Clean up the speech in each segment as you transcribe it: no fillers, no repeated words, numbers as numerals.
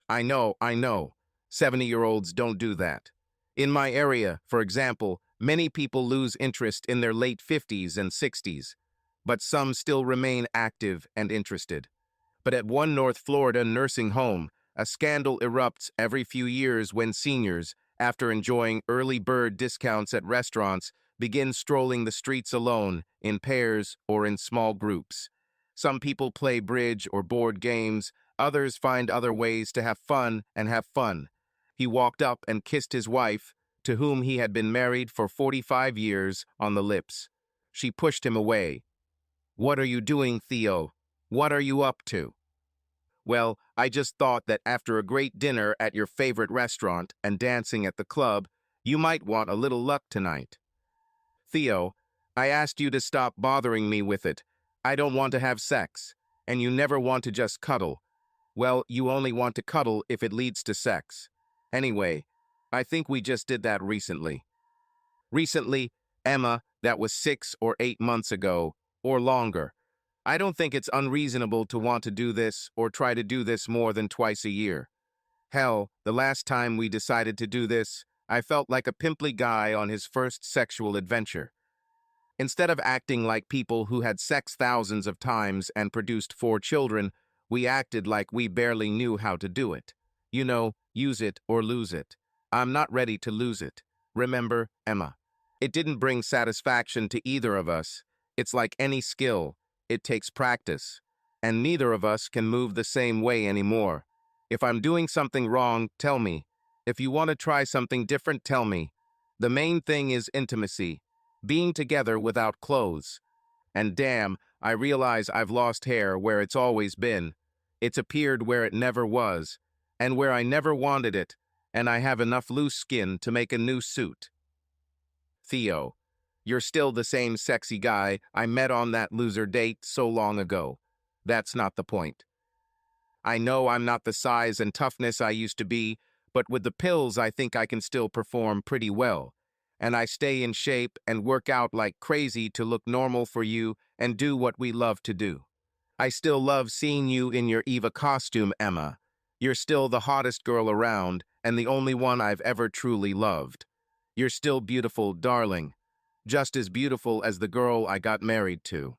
I know. 70-year-olds don't do that. In my area, for example, many people lose interest in their late 50s and 60s, but some still remain active and interested. But at one North Florida nursing home, a scandal erupts every few years when seniors, after enjoying early bird discounts at restaurants, begin strolling the streets alone, in pairs or in small groups. Some people play bridge or board games, others find other ways to have fun and have fun. He walked up and kissed his wife, to whom he had been married for 45 years, on the lips. She pushed him away. "What are you doing, Theo? What are you up to?" "Well, I just thought that after a great dinner at your favorite restaurant and dancing at the club, you might want a little luck tonight." "Theo, I asked you to stop bothering me with it. I don't want to have sex, and you never want to just cuddle. Well, you only want to cuddle if it leads to sex. Anyway, I think we just did that recently." Recently, Emma, that was 6 or 8 months ago, or longer. I don't think it's unreasonable to want to do this or try to do this more than twice a year. Hell, the last time we decided to do this, I felt like a pimply guy on his first sexual adventure. Instead of acting like people who had sex thousands of times and produced 4 children, we acted like we barely knew how to do it. You know, use it or lose it. I'm not ready to lose it. Remember, Emma. It didn't bring satisfaction to either of us. It's like any skill. It takes practice. And neither of us can move the same way anymore. If I'm doing something wrong, tell me. If you want to try something different, tell me. The main thing is intimacy. Being together without clothes. And damn, I realize I've lost hair where it's always been. It's appeared where it never was, and where I never wanted it, and I have enough loose skin to make a new suit. Theo, you're still the same sexy guy I met on that loser date so long ago. That's not the point. I know I'm not the size and toughness I used to be, but with the pills I think I can still perform pretty well. And I stay in shape and work out like crazy to look normal for you and do what we love to do. I still love seeing you in your Eva costume, Emma. You're still the hottest girl around and the only one I've ever truly loved. You're still beautiful, darling. Just as beautiful as the girl I got married to.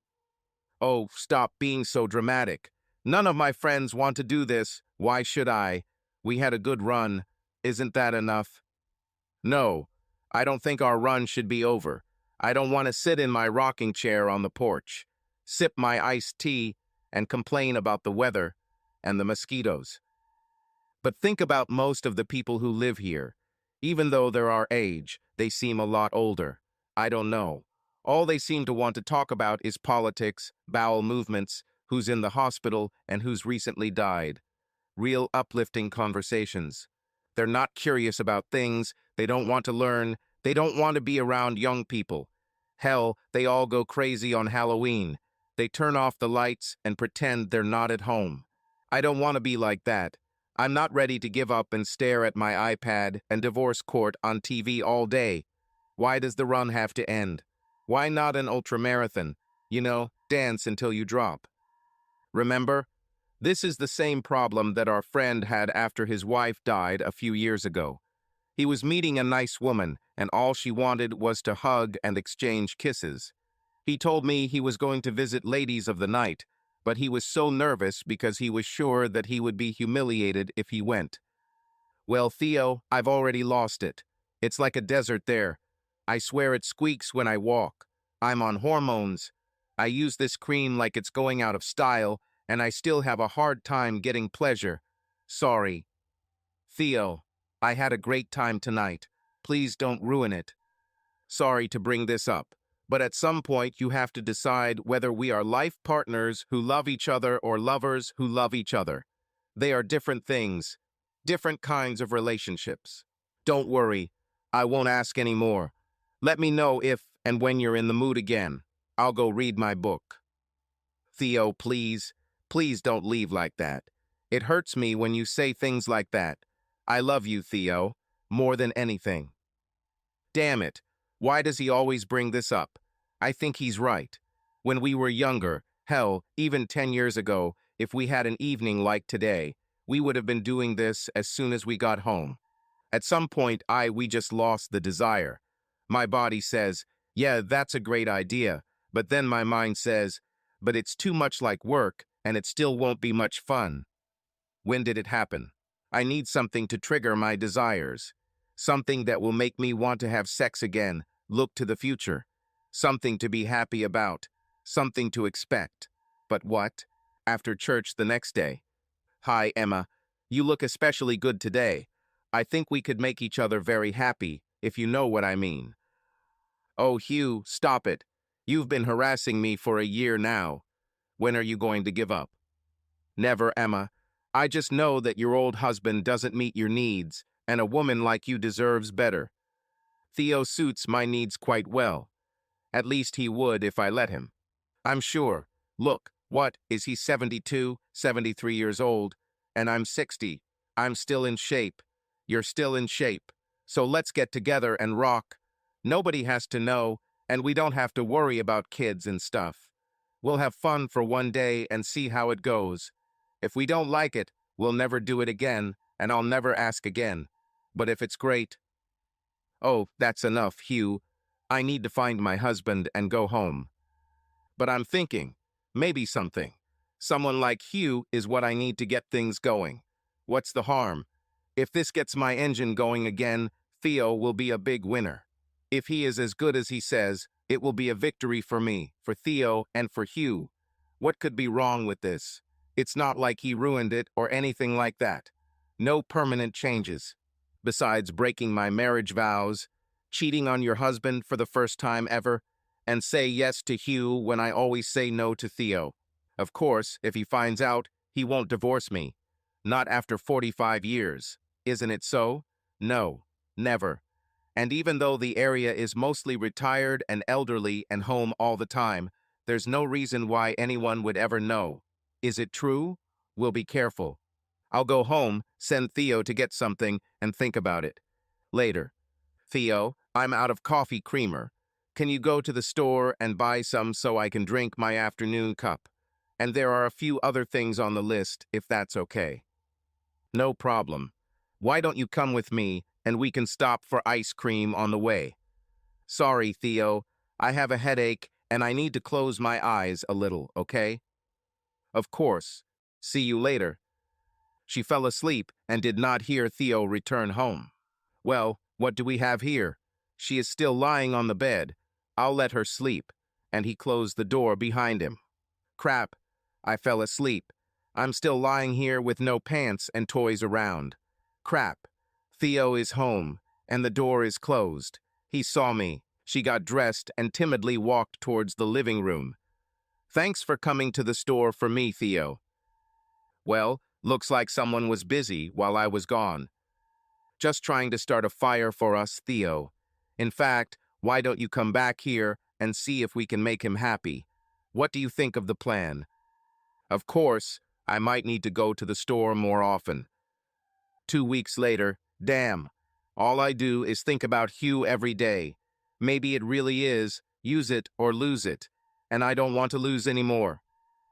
Oh, stop being so dramatic. None of my friends want to do this. Why should I? We had a good run. Isn't that enough? No, I don't think our run should be over. I don't want to sit in my rocking chair on the porch, sip my iced tea, and complain about the weather and the mosquitoes. But think about most of the people who live here. Even though they're our age, they seem a lot older. I don't know. All they seem to want to talk about is politics, bowel movements, who's in the hospital, and who's recently died. Real uplifting conversations. They're not curious about things, they don't want to learn, they don't want to be around young people. Hell, they all go crazy on Halloween. They turn off the lights and pretend they're not at home. I don't want to be like that. I'm not ready to give up and stare at my iPad and divorce court on TV all day. Why does the run have to end? Why not an ultramarathon? You know, dance until you drop. Remember? This is the same problem that our friend had after his wife died a few years ago. He was meeting a nice woman, and all she wanted was to hug and exchange kisses. He told me he was going to visit ladies of the night, but he was so nervous because he was sure that he would be humiliated if he went. Well, Theo, I've already lost it. It's like a desert there. I swear it squeaks when I walk. I'm on hormones. I use this cream like it's going out of style, and I still have a hard time getting pleasure. Sorry. Theo, I had a great time tonight. Please don't ruin it. Sorry to bring this up, but at some point you have to decide whether we are life partners who love each other or lovers who love each other. They are different things, different kinds of relationships. Don't worry, I won't ask any more. Let me know if and when you're in the mood again. I'll go read my book. Theo, please, please don't leave like that. It hurts me when you say things like that. I love you, Theo, more than anything. Damn it, why does he always bring this up? I think he's right. When we were younger, hell, even 10 years ago, if we had an evening like today, we would have been doing this as soon as we got home. At some point, we just lost the desire. My body says, yeah, that's a great idea, but then my mind says, but it's too much like work, and it still won't be much fun. When did it happen? I need something to trigger my desires. Something that will make me want to have sex again, look to the future. Something to be happy about. Something to expect. But what? After church the next day. Hi, Emma. You look especially good today. I think we could make each other very happy, if you know what I mean. Oh, Hugh, stop it. You've been harassing me for a year now. When are you going to give up? Never, Emma. I just know that your old husband doesn't meet your needs, and a woman like you deserves better. Theo suits my needs quite well. At least he would if I let him. I'm sure. Look, what, is he 72, 73 years old, and I'm 60. I'm still in shape. You're still in shape. So let's get together and rock. Nobody has to know, and we don't have to worry about kids and stuff. We'll have fun for one day and see how it goes. If we don't like it, we'll never do it again, and I'll never ask again. But if it's great... Oh, that's enough, Hugh. I need to find my husband and go home. But I'm thinking, maybe something. Someone like Hugh is what I need to get things going. What's the harm? If this gets my engine going again, Theo will be a big winner. If he is as good as he says, it will be a victory for me, for Theo, and for Hugh. What could be wrong with this? It's not like he ruined it or anything like that. No permanent changes. Besides breaking my marriage vows, cheating on your husband for the first time ever, and say yes to Hugh when I always say no to Theo. Of course, if he finds out, he won't divorce me. Not after 45 years. Isn't it so? No, never. And even though the area is mostly retired and elderly and home all the time, there's no reason why anyone would ever know. Is it true? We'll be careful. I'll go home, send Theo to get something, and think about it. Later. Theo, I'm out of coffee creamer. Can you go to the store and buy some so I can drink my afternoon cup? And there are a few other things on the list, if that's okay. No problem. Why don't you come with me, and we can stop for ice cream on the way? Sorry, Theo. I have a headache, and I need to close my eyes a little, okay? Of course. See you later. She fell asleep and did not hear Theo return home. Well, what do we have here? She is still lying on the bed. I'll let her sleep. And he closed the door behind him. Crap. I fell asleep. I'm still lying here with no pants and toys around. Crap. Theo is home, and the door is closed. He saw me. She got dressed and timidly walked towards the living room. Thanks for coming to the store for me, Theo. Well, looks like someone was busy while I was gone. Just trying to start a fire for us, Theo. In fact, why don't you come back here and see if we can make him happy? What do you think of the plan? Of course, I might need to go to the store more often. 2 weeks later, damn. All I do is think about Hugh every day. Maybe it really is, use it or lose it. And I don't want to lose anymore.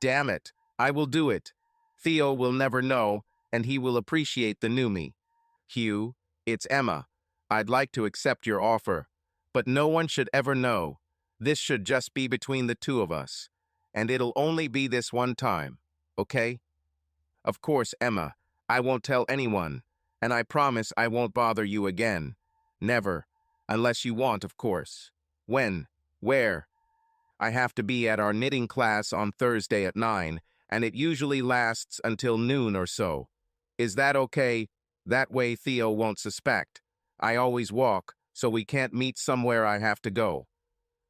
Damn it, I will do it. Theo will never know, and he will appreciate the new me. Hugh, it's Emma. I'd like to accept your offer, but no one should ever know. This should just be between the two of us, and it'll only be this one time, okay? Of course, Emma, I won't tell anyone, and I promise I won't bother you again. Never, unless you want, of course. When? Where? I have to be at our knitting class on Thursday at 9, and it usually lasts until noon or so. Is that okay? That way Theo won't suspect. I always walk, so we can't meet somewhere I have to go.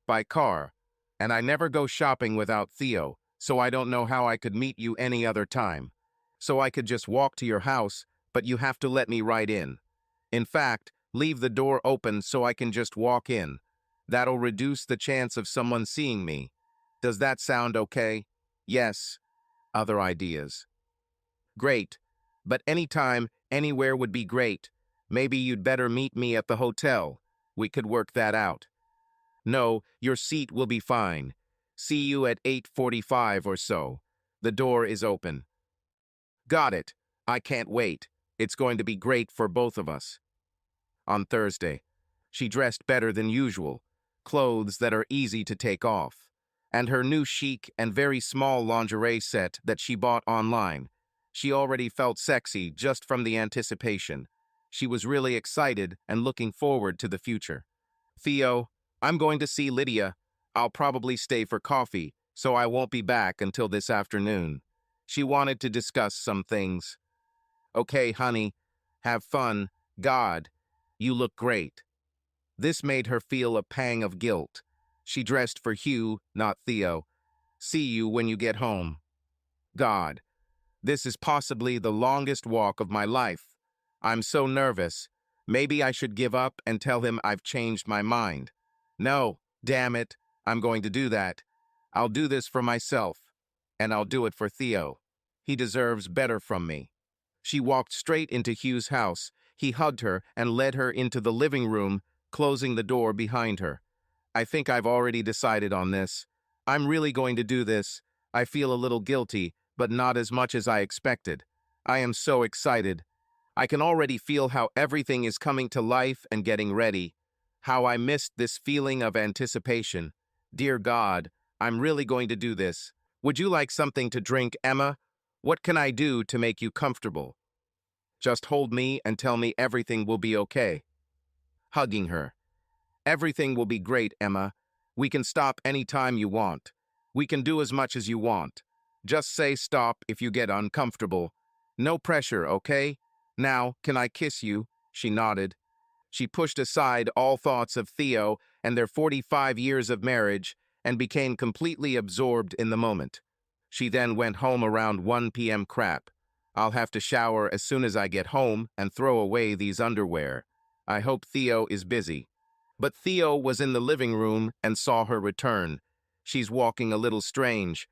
By car. And I never go shopping without Theo, so I don't know how I could meet you any other time. So I could just walk to your house, but you have to let me right in. In fact, leave the door open so I can just walk in. That'll reduce the chance of someone seeing me. Does that sound okay? Yes. Other ideas? Great. But anytime, anywhere would be great. Maybe you'd better meet me at the hotel. We could work that out. No, your seat will be fine. See you at 8:45 or so. The door is open. Got it. I can't wait. It's going to be great for both of us. On Thursday, she dressed better than usual, clothes that are easy to take off, and her new chic and very small lingerie set that she bought online. She already felt sexy just from the anticipation. She was really excited and looking forward to the future. Theo, I'm going to see Lydia. I'll probably stay for coffee, so I won't be back until this afternoon. She wanted to discuss some things. Okay, honey, have fun. God, you look great. This made her feel a pang of guilt. She dressed for Hugh, not Theo. See you when you get home. God, this is possibly the longest walk of my life. I'm so nervous. Maybe I should give up and tell him I've changed my mind. No, damn it, I'm going to do that. I'll do this for myself, and I'll do it for Theo. He deserves better from me. She walked straight into Hugh's house. He hugged her and led her into the living room, closing the door behind her. I think I've already decided on this. I'm really going to do this. I feel a little guilty, but not as much as I expected. I am so excited. I can already feel how everything is coming to life and getting ready. How I missed this feeling of anticipation. Dear God, I'm really going to do this. Would you like something to drink, Emma? What can I do to make you comfortable? Just hold me and tell me everything will be okay. Hugging her. Everything will be great, Emma. We can stop any time you want. We can do as much as you want. Just say stop if you get uncomfortable. No pressure, okay? Now, can I kiss you? She nodded. She pushed aside all thoughts of Theo and their 45 years of marriage and became completely absorbed in the moment. She then went home around 1 p.m. Crap. I'll have to shower as soon as I get home and throw away these underwear. I hope Theo is busy. But Theo was in the living room and saw her return. She's walking a little strange.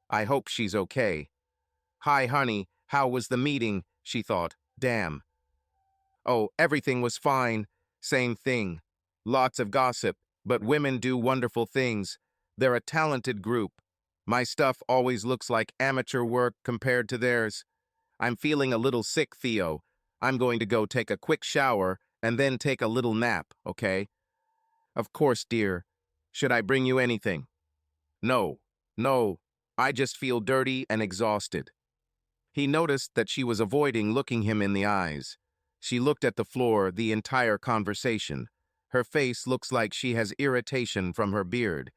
I hope she's okay. Hi, honey. How was the meeting? She thought. Damn. Oh, everything was fine. Same thing. Lots of gossip, but women do wonderful things. They're a talented group. My stuff always looks like amateur work compared to theirs. I'm feeling a little sick, Theo. I'm going to go take a quick shower and then take a little nap, okay? Of course, dear. Should I bring you anything? No, no. I just feel dirty and exhausted. He noticed that she was avoiding looking him in the eyes. She looked at the floor the entire conversation. Her face looks like she has irritation from her beard.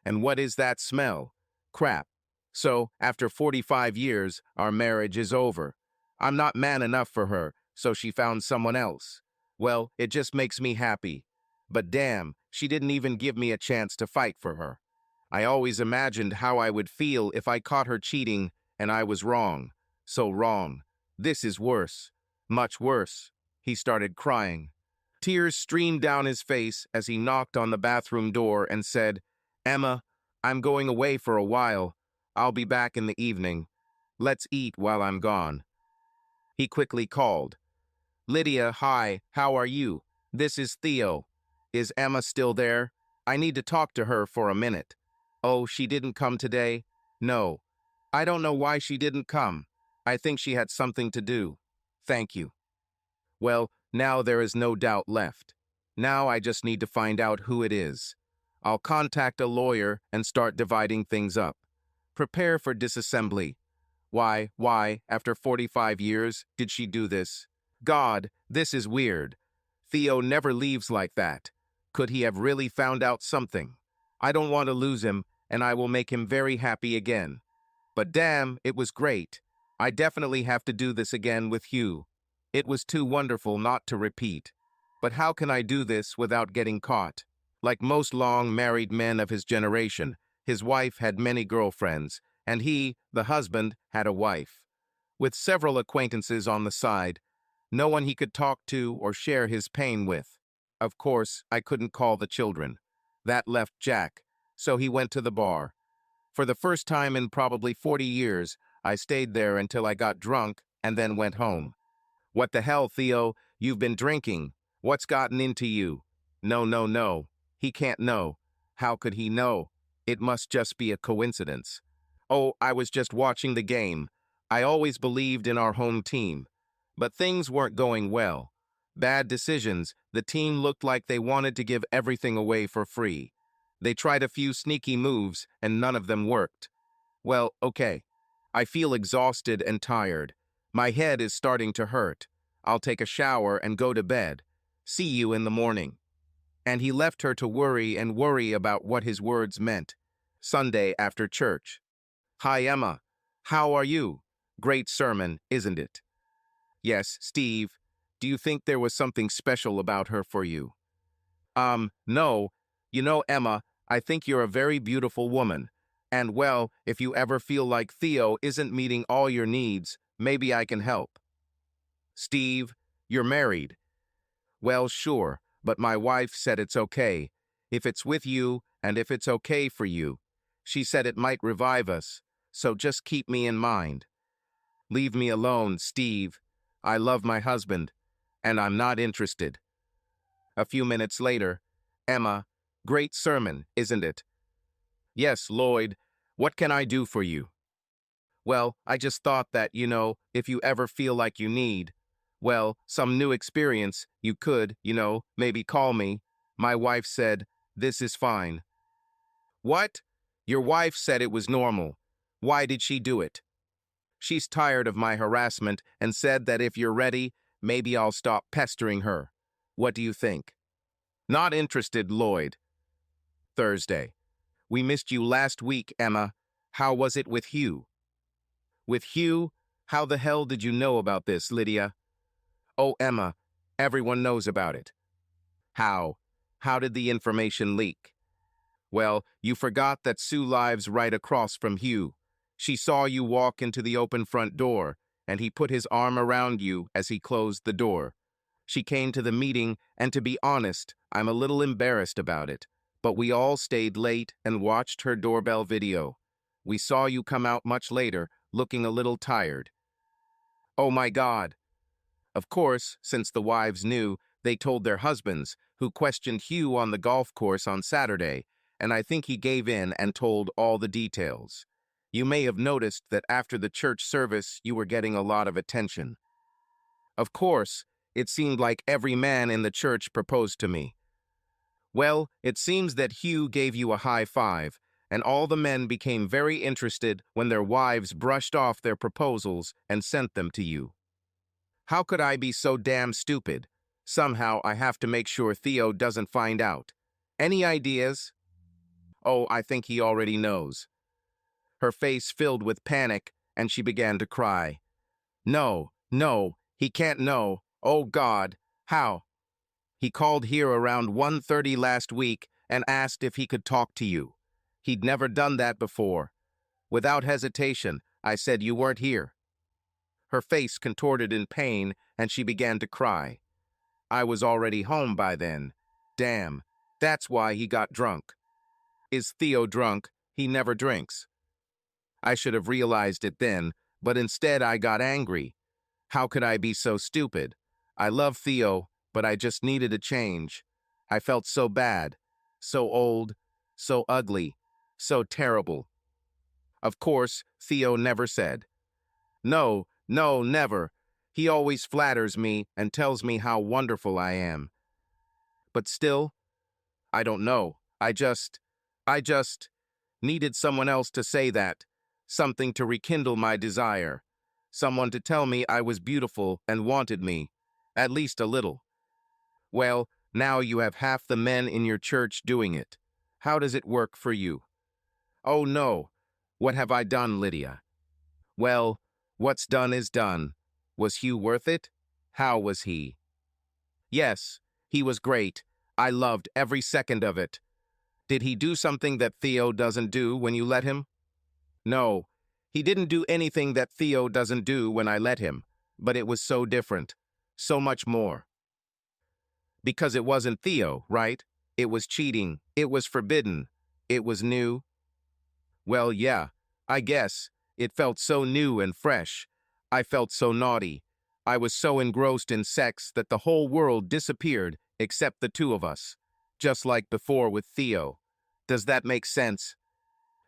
And what is that smell? Crap. So, after 45 years, our marriage is over. I'm not man enough for her, so she found someone else. Well, it just makes me happy. But damn, she didn't even give me a chance to fight for her. I always imagined how I would feel if I caught her cheating, and I was wrong. So wrong. This is worse. Much worse. He started crying. Tears streamed down his face as he knocked on the bathroom door and said, Emma, I'm going away for a while. I'll be back in the evening. Let's eat while I'm gone. He quickly called. Lydia, hi, how are you? This is Theo. Is Emma still there? I need to talk to her for a minute. Oh, she didn't come today? No. I don't know why she didn't come. I think she had something to do. Thank you. Well, now there is no doubt left. Now I just need to find out who it is. I'll contact a lawyer and start dividing things up. Prepare for disassembly. Why, after 45 years, did she do this? God, this is weird. Theo never leaves like that. Could he have really found out something? I don't want to lose him, and I will make him very happy again. But damn, it was great. I definitely have to do this again with Hugh. It was too wonderful not to repeat. But how can I do this without getting caught? Like most long married men of his generation, his wife had many girlfriends, and he, the husband, had a wife. With several acquaintances on the side, no one he could talk to or share his pain with. Of course, I couldn't call the children. That left Jack, so he went to the bar. For the first time in probably 40 years, I stayed there until I got drunk and then went home. What the hell, Theo? You've been drinking. What's gotten into you? No, no, no. He can't know. How could he know? It must just be a coincidence. Oh, I was just watching the game. I always believed in our home team, but things weren't going well. Bad decisions, the team looked like they wanted to give everything away for free. They tried a few sneaky moves, and none of them worked. Well, okay. I feel exhausted and tired. My head is starting to hurt. I'll take a shower and go to bed. See you in the morning. And he left her to worry and worry about what his words meant. Sunday after church. Hi, Emma. How are you? Great sermon, isn't it? Yes, Steve. Do you think there was something special about her for you? No. You know, Emma, I think you're a very beautiful woman. And well, if you ever feel like Theo isn't meeting all your needs, maybe I can help. Steve, you're married. Well, sure, but my wife said it's okay. If it's with you, and if it's okay for you. She said it might revive us, so just keep me in mind. Leave me alone, Steve. I love my husband, and I'm not interested. A few minutes later, Emma, great sermon, isn't it? Yes, Lloyd. What can I do for you? Well, I just thought that, if you ever feel like you need, well, some new experience, you could, maybe call me. My wife said, this is fine. What? Your wife said it was normal. Why did she do it? She's tired of my harassment and said that if you're ready, maybe I'll stop pestering her. What do you think? Not interested, Lloyd. Thursday. We missed you last week, Emma. How was it with Hugh? With Hugh? How the hell did you know about this, Lydia? Oh, Emma, everyone knows about it. How? How did the information leak? Well, you forgot that Sue lives right across from Hugh. She saw you walk into the open front door, and he put his arm around you as he closed the door. She came to the meeting, and to be honest, I'm a little embarrassed about it. But we all stayed late and watched her doorbell video. We saw you come out much later, looking a little tired. Oh my God. Of course, since the wives knew, they told their husbands, who questioned Hugh on the golf course on Saturday, and I think he gave in and told all the details. You may have noticed that after the church service, you were getting a lot of attention. Of course, it seemed like every man in the church proposed to me. Well, it seems that Hugh gave you a high five, and all the men became very interested when their wives brushed off their proposals and sent them to you. How could I be so damn stupid? Somehow I have to make sure Theo doesn't find out. Any ideas? Oh, I think he already knows. Her face filled with panic, and she began to cry. No, no, he can't know. Oh, God, how? He called here around 1:30 last week and asked if he could talk to you. He'd never done that before. Without hesitation, I said you weren't here. Her face contorted in pain, and she began to cry. I was already home by then. Damn, that's why he got drunk. Is Theo drunk? He never drinks. I should have realized it then, but instead I got angry. How could I be so stupid? I love Theo, but I just needed a change. I felt so bad, so old, so ugly, so terrible. Of course, Theo never said. No, no, never. He always flatters me and tells me how wonderful I am. But still, I don't know. I just needed someone else to say that, something to rekindle my desire, someone to tell me I was beautiful and wanted me, at least a little. Well, now you have half the men in your church doing it. How does it work for you? Oh no, what have I done, Lydia? Well, what's done is done. Was Hugh worth it? How was he? Yes, he was great. I loved every second of it. Did he do something that Theo doesn't do when you let him? No, he didn't do anything that Theo doesn't do when I let him, but it was so different, so much more. Because it wasn't Theo, right? It was cheating, it was forbidden, it was new. Well, yeah, I guess. It felt so new and fresh. I felt so naughty. I was so engrossed in sex that the whole world disappeared except the two of us, just like before with Theo. Does that make sense?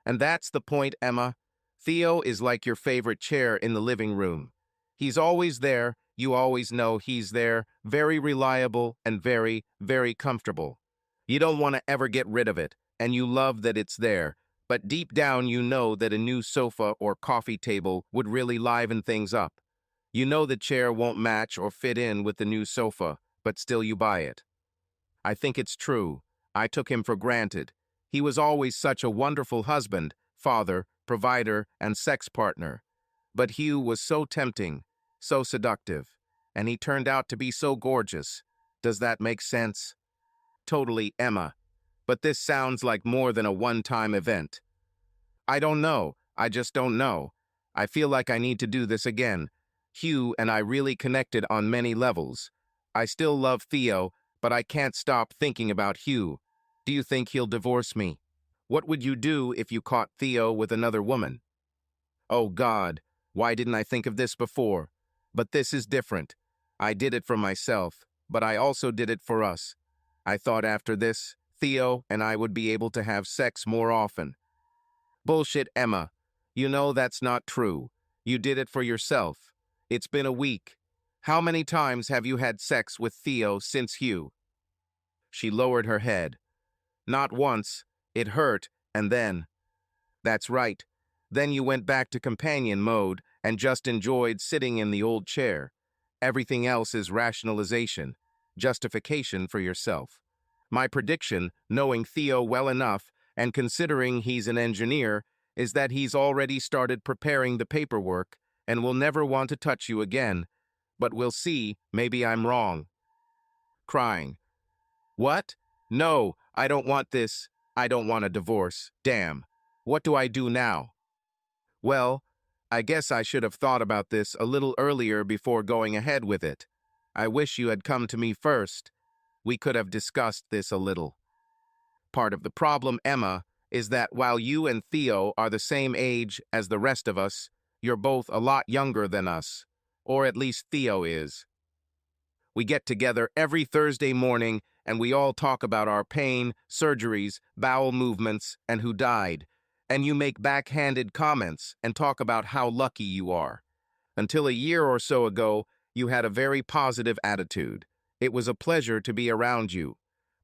And that's the point, Emma. Theo is like your favorite chair in the living room. He's always there, you always know he's there, very reliable and very, very comfortable. You don't want to ever get rid of it, and you love that it's there, but deep down you know that a new sofa or coffee table would really liven things up. You know the chair won't match or fit in with the new sofa, but still you buy it. I think it's true. I took him for granted. He was always such a wonderful husband, father, provider, and sex partner. But Hugh was so tempting, so seductive, and he turned out to be so gorgeous. Does that make sense? Totally, Emma. But this sounds like more than a one-time event. I don't know. I just don't know. I feel like I need to do this again. Hugh and I really connected on many levels. I still love Theo, but I can't stop thinking about Hugh. Do you think he'll divorce me? What would you do if you caught Theo with another woman? Oh God, why didn't I think of this before? But this is different. I did it for myself, but I also did it for us. I thought after this, Theo and I would be able to have sex more often. Bullshit, Emma. You know that's not true. You did it for yourself. It's been a week. How many times have you had sex with Theo since Hugh? She lowered her head. Not once. It hurt, and then. That's right. Then you went back to companion mode and just enjoyed sitting in the old chair. Everything else is rationalization, justification for yourself. My prediction, knowing Theo well enough and considering he's an engineer, is that he's already started preparing the paperwork and will never want to touch you again. But we'll see, maybe I'm wrong. Crying. What? No, I don't want this. I don't want a divorce. Damn. What do I do now? Well, I guess I should have thought about this a little earlier before going ahead with it. I wish you had come to me first. We could have discussed this a little. Part of the problem, Emma, is that while you and Theo are the same age as the rest of us, you're both a lot younger than us. Or at least Theo is. We get together every Thursday morning and we all talk about our pain, surgeries, bowel movements, and who died. And you make backhanded comments and talk about how lucky you are. Until a year or so ago, you had a very positive attitude. It was a pleasure to be around you.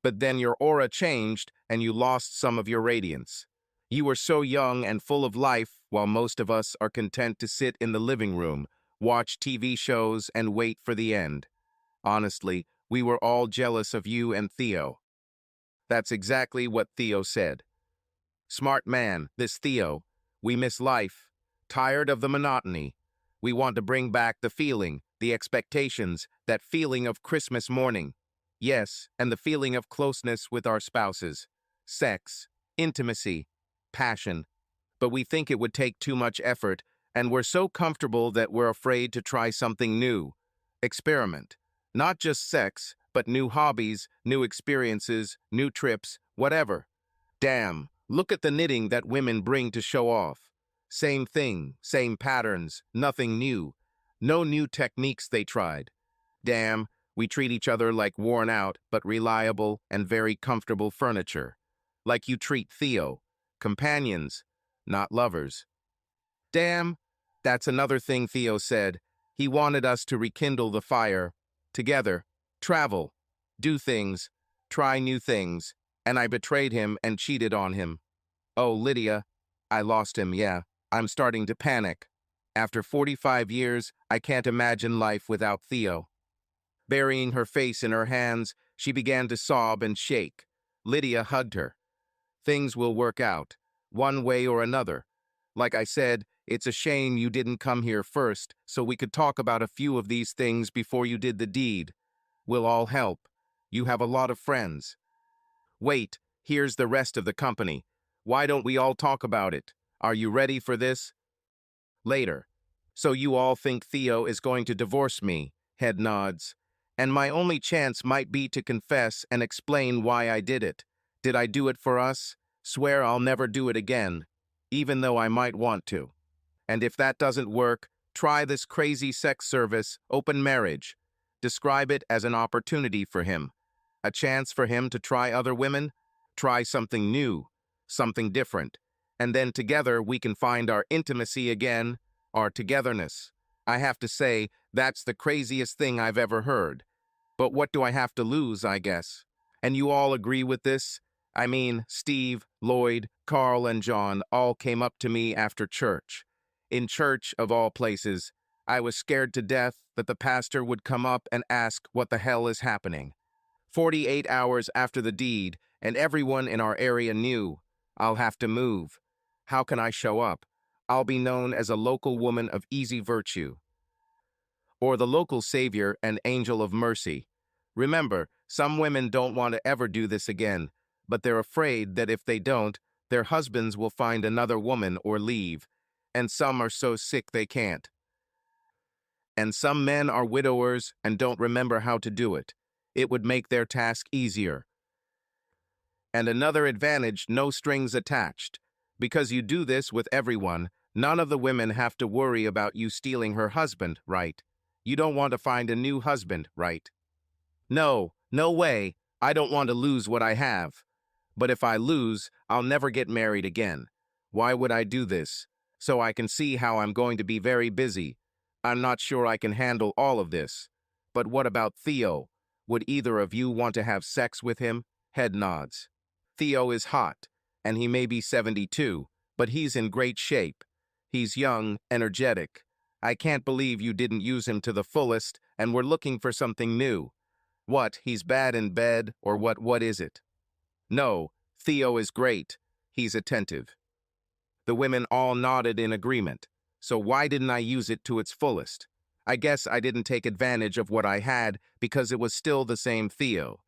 But then your aura changed and you lost some of your radiance. You were so young and full of life, while most of us are content to sit in the living room, watch TV shows, and wait for the end. Honestly, we were all jealous of you and Theo. That's exactly what Theo said. Smart man, this Theo. We miss life. Tired of the monotony. We want to bring back the feeling, the expectations, that feeling of Christmas morning. Yes, and the feeling of closeness with our spouses. Sex, intimacy, passion. But we think it would take too much effort, and we're so comfortable that we're afraid to try something new. Experiment. Not just sex, but new hobbies, new experiences, new trips, whatever. Damn, look at the knitting that women bring to show off. Same thing, same patterns, nothing new. No new techniques they tried. Damn, we treat each other like worn out but reliable and very comfortable furniture. Like you treat Theo. Companions, not lovers. Damn, that's another thing Theo said. He wanted us to rekindle the fire. Together, travel, do things, try new things, and I betrayed him and cheated on him. Oh, Lydia, I lost him, yeah. I'm starting to panic. After 45 years, I can't imagine life without Theo. Burying her face in her hands, she began to sob and shake. Lydia hugged her. Things will work out, one way or another. Like I said, it's a shame you didn't come here first, so we could talk about a few of these things before you did the deed. We'll all help. You have a lot of friends. Wait, here's the rest of the company. Why don't we all talk about it? Are you ready for this? Later. So you all think Theo is going to divorce me? Head nods. And my only chance might be to confess and explain why I did it. Did I do it for us? Swear I'll never do it again, even though I might want to. And if that doesn't work, try this crazy sex service, open marriage. Describe it as an opportunity for him. A chance for him to try other women? Try something new, something different. and then together we can find our intimacy again, our togetherness. I have to say, that's the craziest thing I've ever heard. But what do I have to lose, I guess? And you all agree with this? I mean, Steve, Lloyd, Carl, and John all came up to me after church. In church, of all places, I was scared to death that the pastor would come up and ask what the hell is happening. 48 hours after the deed, and everyone in our area knew. I'll have to move. How can I show up? I'll be known as a local woman of easy virtue, or the local savior and angel of mercy. Remember, some women don't want to ever do this again, but they're afraid that if they don't, their husbands will find another woman or leave, and some are so sick they can't. And some men are widowers and don't remember how to do it. It would make their task easier. And another advantage, no strings attached. Because you do this with everyone, none of the women have to worry about you stealing her husband, right? You don't want to find a new husband, right? No, no way. I don't want to lose what I have. But if I lose, I'll never get married again. Why would I do this? So I can see how I'm going to be very busy. I'm not sure I can handle all of this. But what about Theo? Would either of you want to have sex with him? Head nods. Theo is hot, and he may be 72, but he's in great shape. He's young, energetic. I can't believe you didn't use him to the fullest and were looking for something new. What, he's bad in bed, or what is it? No, Theo is great. He's attentive. The women all nodded in agreement. So why didn't I use it to its fullest? I guess I didn't take advantage of what I had because it was still the same Theo.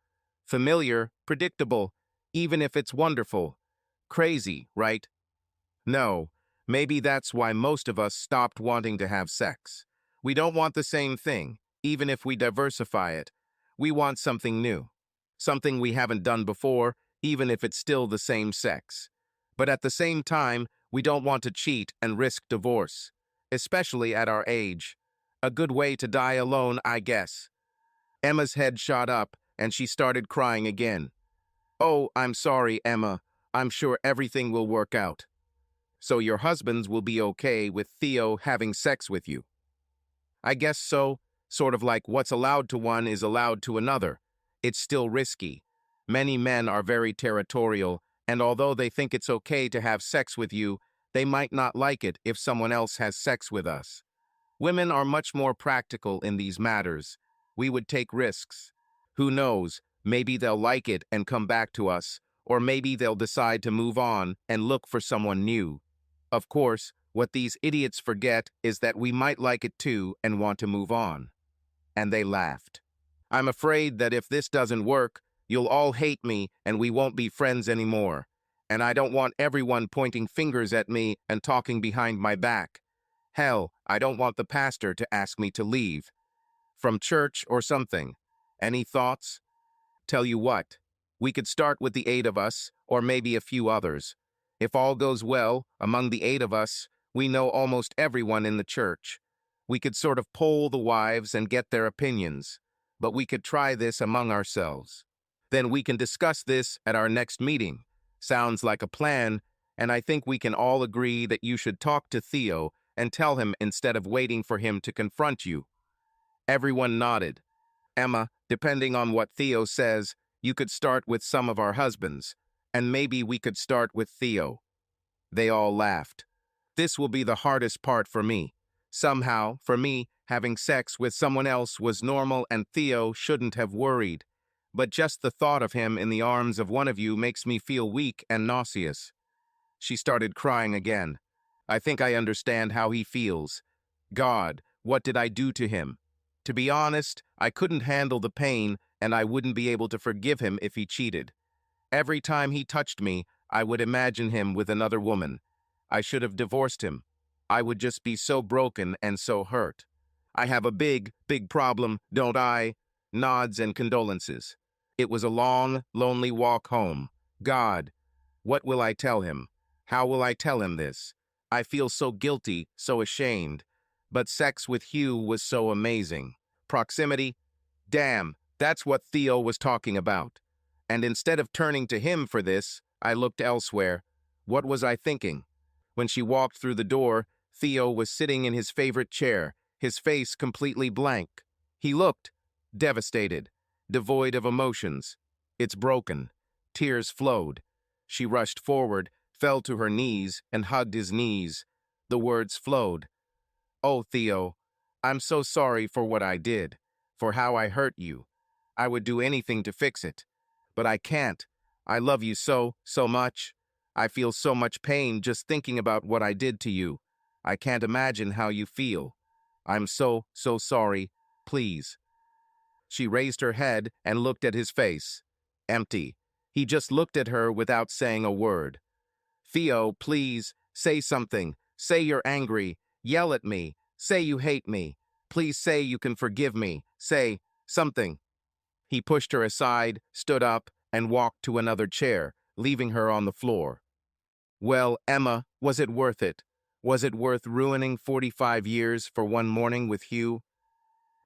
Familiar, predictable, even if it's wonderful. Crazy, right? No, maybe that's why most of us stopped wanting to have sex. We don't want the same thing, even if we diversify it. We want something new. Something we haven't done before, even if it's still the same sex. But at the same time, we don't want to cheat and risk divorce, especially at our age. A good way to die alone, I guess. Emma's head shot up, and she started crying again. Oh, I'm sorry, Emma. I'm sure everything will work out. So your husbands will be okay with Theo having sex with you? I guess so. Sort of like what's allowed to one is allowed to another. It's still risky. Many men are very territorial, and although they think it's okay to have sex with you, they might not like it if someone else has sex with us. Women are much more practical in these matters. We would take risks. Who knows, maybe they'll like it and come back to us, or maybe they'll decide to move on and look for someone new. Of course, what these idiots forget is that we might like it too and want to move on. And they laughed. I'm afraid that if this doesn't work, you'll all hate me and we won't be friends anymore. And I don't want everyone pointing fingers at me and talking behind my back. Hell, I don't want the pastor to ask me to leave. From church or something. Any thoughts? Tell you what, we could start with the 8 of us, or maybe a few others. If all goes well, among the 8 of us, we know almost everyone in the church. We could sort of poll the wives and get their opinions, but we could try this among ourselves. Then we can discuss this at our next meeting. Sounds like a plan, and I think we can all agree that you should talk to Theo and tell him instead of waiting for him to confront you. Everyone nodded. Emma, depending on what Theo says, you could start with some of our husbands, and maybe we could start with Theo. They all laughed. This will be the hardest part for me. Somehow, for me, having sex with someone else was normal and Theo shouldn't have worried. But just the thought of him in the arms of one of you makes me feel weak and nauseous. She started crying again. I think I understand how he feels. God, what did I do to him? To be honest, I couldn't handle the pain, and I wouldn't be able to forgive him if he cheated. Every time he touched me, I would imagine him with another woman. I should have divorced him. I would just be so broken and so hurt. I have a big, big problem, don't I? Nods and condolences. It was a long, lonely walk home. God, what will I tell him? How will I tell him this? I feel so guilty, so ashamed. But sex with Hugh was so amazing. Proximity? Damn, that's what Theo was talking about. And instead of turning to him for this, I looked elsewhere. What was I thinking? When she walked through the door, Theo was sitting in his favorite chair, his face completely blank. He looked devastated, devoid of emotions. It's broken. Tears flowed. She rushed forward, fell to her knees, and hugged his knees. The words flowed. "Oh, Theo, I'm so sorry for what I did, for how I hurt you. I would do anything to fix it. But I can't. I love you so, so much. I feel so much pain just thinking about what I did to you. I can't imagine how you feel. I'm so, so sorry. Please." She raised her head and looked at his face. Empty. He just looked at her without saying a word. "Theo, please, say something. Say you're angry. Yell at me. Say you hate me. Please say you can forgive me. Say something." He pushed her aside, stood up, and walked to another chair, leaving her on the floor. Well, Emma, was it worth it? Was it worth ruining 45 years for one morning with Hugh?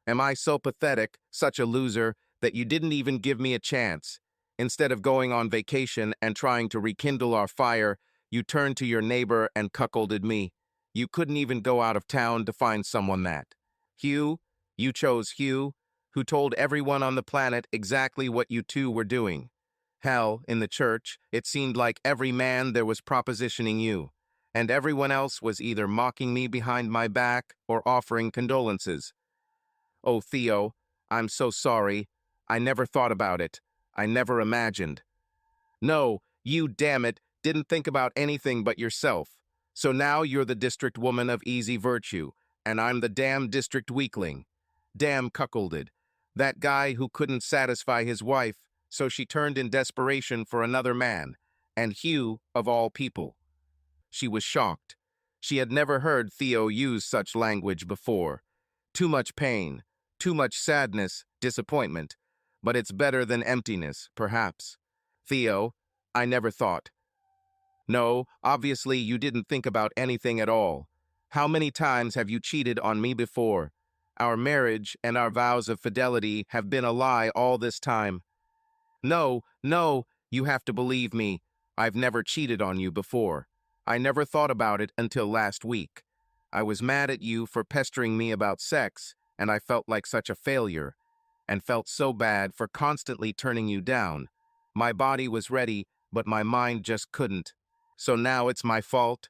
Am I so pathetic, such a loser, that you didn't even give me a chance? Instead of going on vacation and trying to rekindle our fire, you turned to your neighbor and cuckolded me. You couldn't even go out of town to find someone that. Hugh, you chose Hugh, who told everyone on the planet exactly what you two were doing. Hell, in the church, it seemed like every man there was propositioning you, and everyone else was either mocking me behind my back or offering condolences. Oh, Theo, I'm so sorry. I never thought about it. I never imagined. No, you, damn it, didn't think about anything but yourself. So now you're the district woman of easy virtue, and I'm the damn district weakling. Damn cuckolded. That guy who couldn't satisfy his wife, so she turned in desperation for another man, and Hugh, of all people. She was shocked. She had never heard Theo use such language before. Too much pain, too much sadness, disappointment. But it's better than emptiness, perhaps. Theo, I never thought. No, obviously you didn't think about anything at all. How many times have you cheated on me before? Our marriage and our vows of fidelity have been a lie all this time. No, no, you have to believe me. I've never cheated on you before. I never thought about it until last week. I was mad at you for pestering me about sex, and I felt like such a failure, and felt so bad for constantly turning you down. My body was ready, but my mind just couldn't. So now it's my fault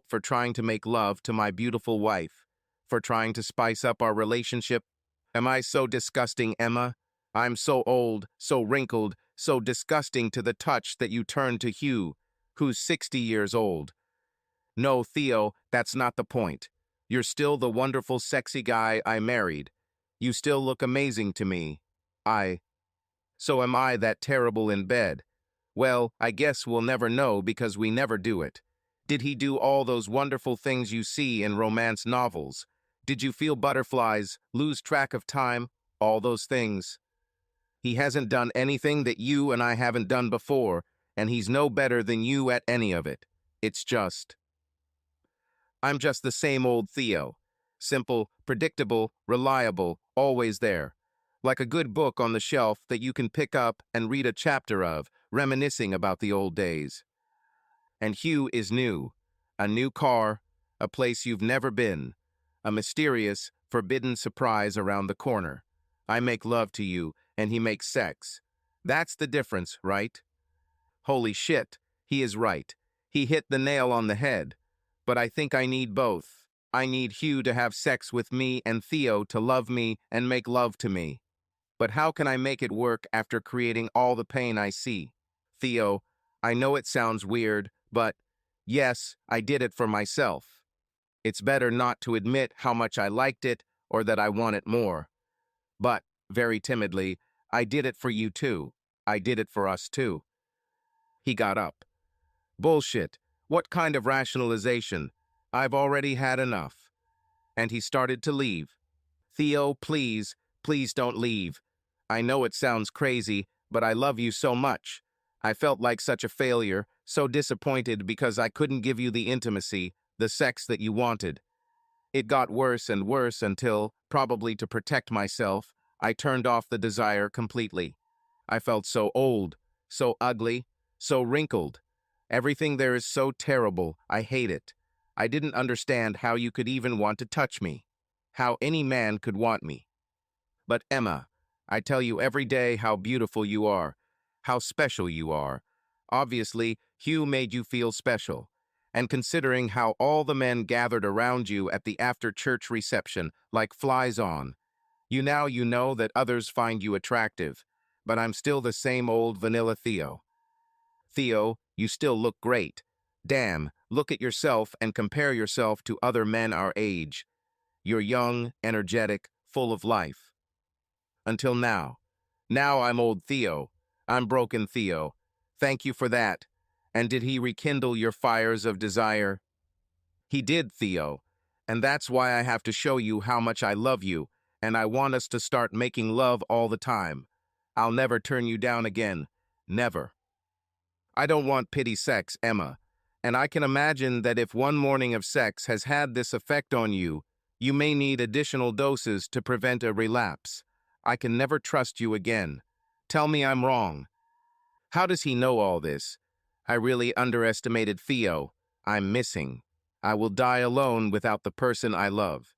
for trying to make love to my beautiful wife, for trying to spice up our relationship. Am I so disgusting, Emma? I'm so old, so wrinkled, so disgusting to the touch that you turn to Hugh, who's 60 years old. No, Theo, that's not the point. You're still the wonderful, sexy guy I married. You still look amazing to me. So am I that terrible in bed? Well, I guess we'll never know because we never do it. Did he do all those wonderful things you see in romance novels? Did you feel butterflies, lose track of time, all those things? He hasn't done anything that you and I haven't done before, and he's no better than you at any of it. I'm just the same old Theo. Simple, predictable, reliable, always there. Like a good book on the shelf that you can pick up and read a chapter of, reminiscing about the old days. And Hugh is new. A new car, a place you've never been, a mysterious, forbidden surprise around the corner. I make love to you, and he makes sex. That's the difference, right? Holy shit, he is right. He hit the nail on the head. But I think I need both. I need Hugh to have sex with me and Theo to love me and make love to me. But how can I make it work after creating all the pain I see? Theo, I know it sounds weird, but yes, I did it for myself. It's better not to admit how much I liked it or that I want it more. But, very timidly, I did it for you too. I did it for us too. He got up. Bullshit. What kind of rationalization? I've already had enough. And he started to leave. Theo, please, please don't leave. I know it sounds crazy, but I love you so much. I felt like such a failure, so disappointed because I couldn't give you the intimacy, the sex that you wanted. It got worse and worse until, probably to protect myself, I turned off the desire completely. I felt so old, so ugly, so wrinkled. Everything there is so terrible, I hate it. I didn't understand how you could even want to touch me. How any man could want me. But Emma, I tell you every day how beautiful you are, how special you are. Obviously, Hugh made you feel special. And considering how all the men gathered around you at the after-church reception like flies on, you know that others find you attractive. But I'm still the same old vanilla Theo. Theo, you still look great. Damn, look at yourself and compare yourself to other men our age. You're young, energetic, full of life. Until now. Now I'm old Theo. I'm broken Theo. Thank you for that. And did he rekindle your fires of desire? He did, Theo. And that's why I have to show you how much I love you, and I want us to start making love all the time. I'll never turn you down again. Never. I don't want pity sex, Emma. And I can imagine that if one morning of sex has had this effect on you, you may need additional doses to prevent a relapse. I can never trust you again. Tell me I'm wrong. How does he know all this? I really underestimated Theo. I'm missing. I will die alone without the person I love.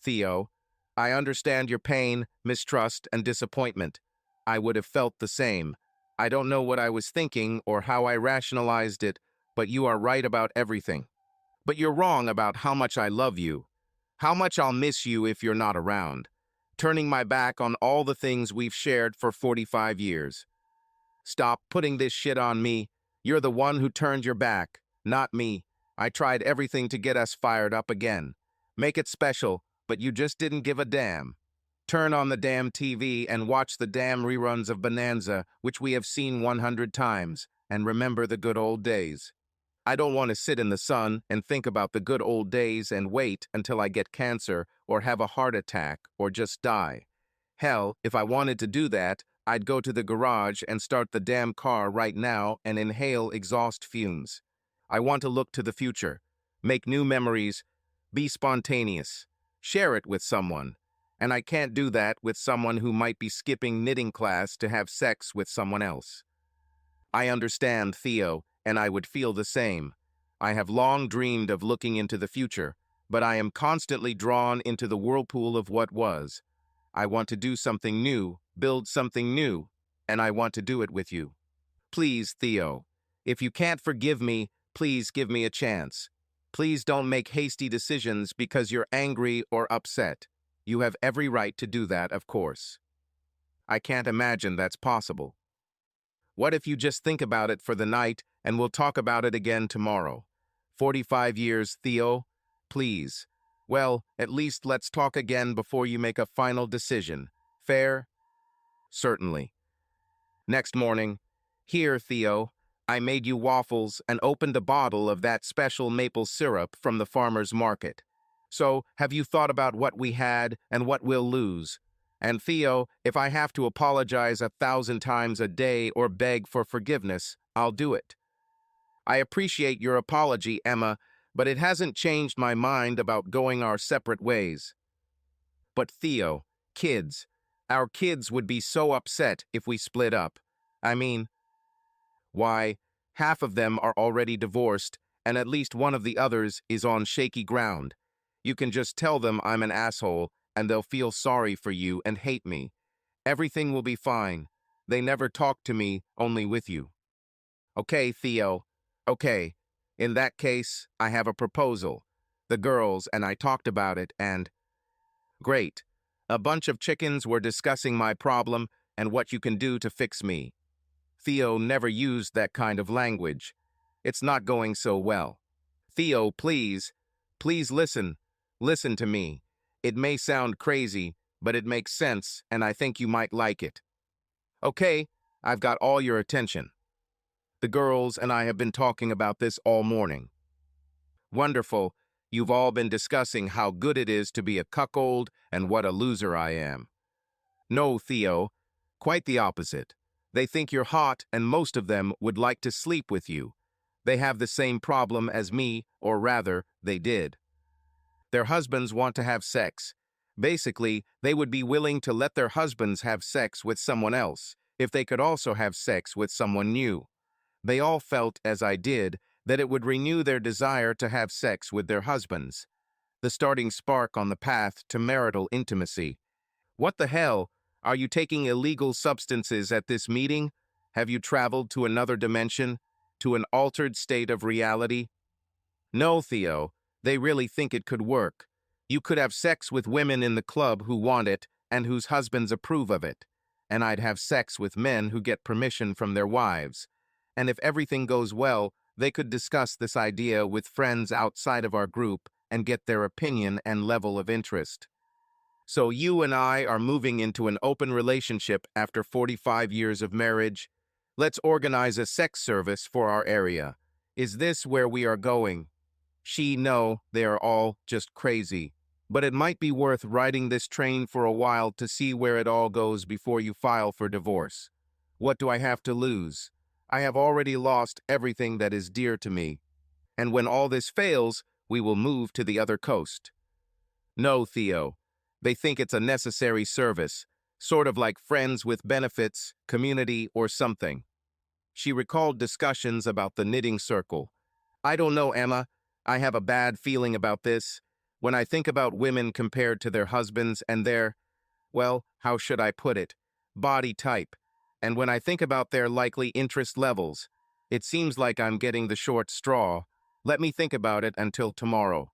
Theo, I understand your pain, mistrust, and disappointment. I would have felt the same. I don't know what I was thinking or how I rationalized it, but you are right about everything. But you're wrong about how much I love you. How much I'll miss you if you're not around. Turning my back on all the things we've shared for 45 years. Stop putting this shit on me. You're the one who turned your back, not me. I tried everything to get us fired up again. Make it special, but you just didn't give a damn. Turn on the damn TV and watch the damn reruns of Bonanza, which we have seen 100 times, and remember the good old days. I don't want to sit in the sun and think about the good old days and wait until I get cancer or have a heart attack or just die. Hell, if I wanted to do that, I'd go to the garage and start the damn car right now and inhale exhaust fumes. I want to look to the future, make new memories, be spontaneous, share it with someone. And I can't do that with someone who might be skipping knitting class to have sex with someone else. I understand, Theo, and I would feel the same. I have long dreamed of looking into the future, but I am constantly drawn into the whirlpool of what was. I want to do something new, build something new, and I want to do it with you. Please, Theo, if you can't forgive me, please give me a chance. Please don't make hasty decisions because you're angry or upset. You have every right to do that, of course. I can't imagine that's possible. What if you just think about it for the night and we'll talk about it again tomorrow? 45 years, Theo? Please. Well, at least let's talk again before you make a final decision. Fair? Certainly. Next morning, here, Theo, I made you waffles and opened a bottle of that special maple syrup from the farmer's market. So, have you thought about what we had and what we'll lose? And Theo, if I have to apologize 1,000 times a day or beg for forgiveness, I'll do it. I appreciate your apology, Emma, but it hasn't changed my mind about going our separate ways. But Theo, kids, our kids would be so upset if we split up. I mean, why, half of them are already divorced, and at least one of the others is on shaky ground. You can just tell them I'm an asshole, and they'll feel sorry for you and hate me. Everything will be fine. They never talk to me, only with you. Okay, Theo. Okay. In that case, I have a proposal. The girls and I talked about it and... Great. A bunch of chickens were discussing my problem and what you can do to fix me. Theo never used that kind of language. It's not going so well. Theo, please. Please listen. Listen to me. It may sound crazy, but it makes sense, and I think you might like it. Okay, I've got all your attention. The girls and I have been talking about this all morning. Wonderful. You've all been discussing how good it is to be a cuckold and what a loser I am. No, Theo, quite the opposite. They think you're hot and most of them would like to sleep with you. They have the same problem as me, or rather, they did. Their husbands want to have sex. Basically, they would be willing to let their husbands have sex with someone else if they could also have sex with someone new. They all felt, as I did, that it would renew their desire to have sex with their husbands, the starting spark on the path to marital intimacy. What the hell? Are you taking illegal substances at this meeting? Have you traveled to another dimension? To an altered state of reality? No, Theo. They really think it could work. You could have sex with women in the club who want it and whose husbands approve of it. And I'd have sex with men who get permission from their wives. And if everything goes well, they could discuss this idea with friends outside of our group and get their opinion and level of interest. So you and I are moving into an open relationship after 45 years of marriage. Let's organize a sex service for our area. Is this where we are going? No, they are all just crazy. But it might be worth riding this train for a while to see where it all goes before you file for divorce. What do I have to lose? I have already lost everything that is dear to me. And when all this fails, we will move to the other coast. No, Theo. They think it's a necessary service, sort of like friends with benefits, community, or something. She recalled discussions about the knitting circle. I don't know, Emma. I have a bad feeling about this. When I think about women compared to their husbands and their, well, how should I put it, body type, and when I think about their likely interest levels, it seems like I'm getting the short straw. Let me think about it until tomorrow.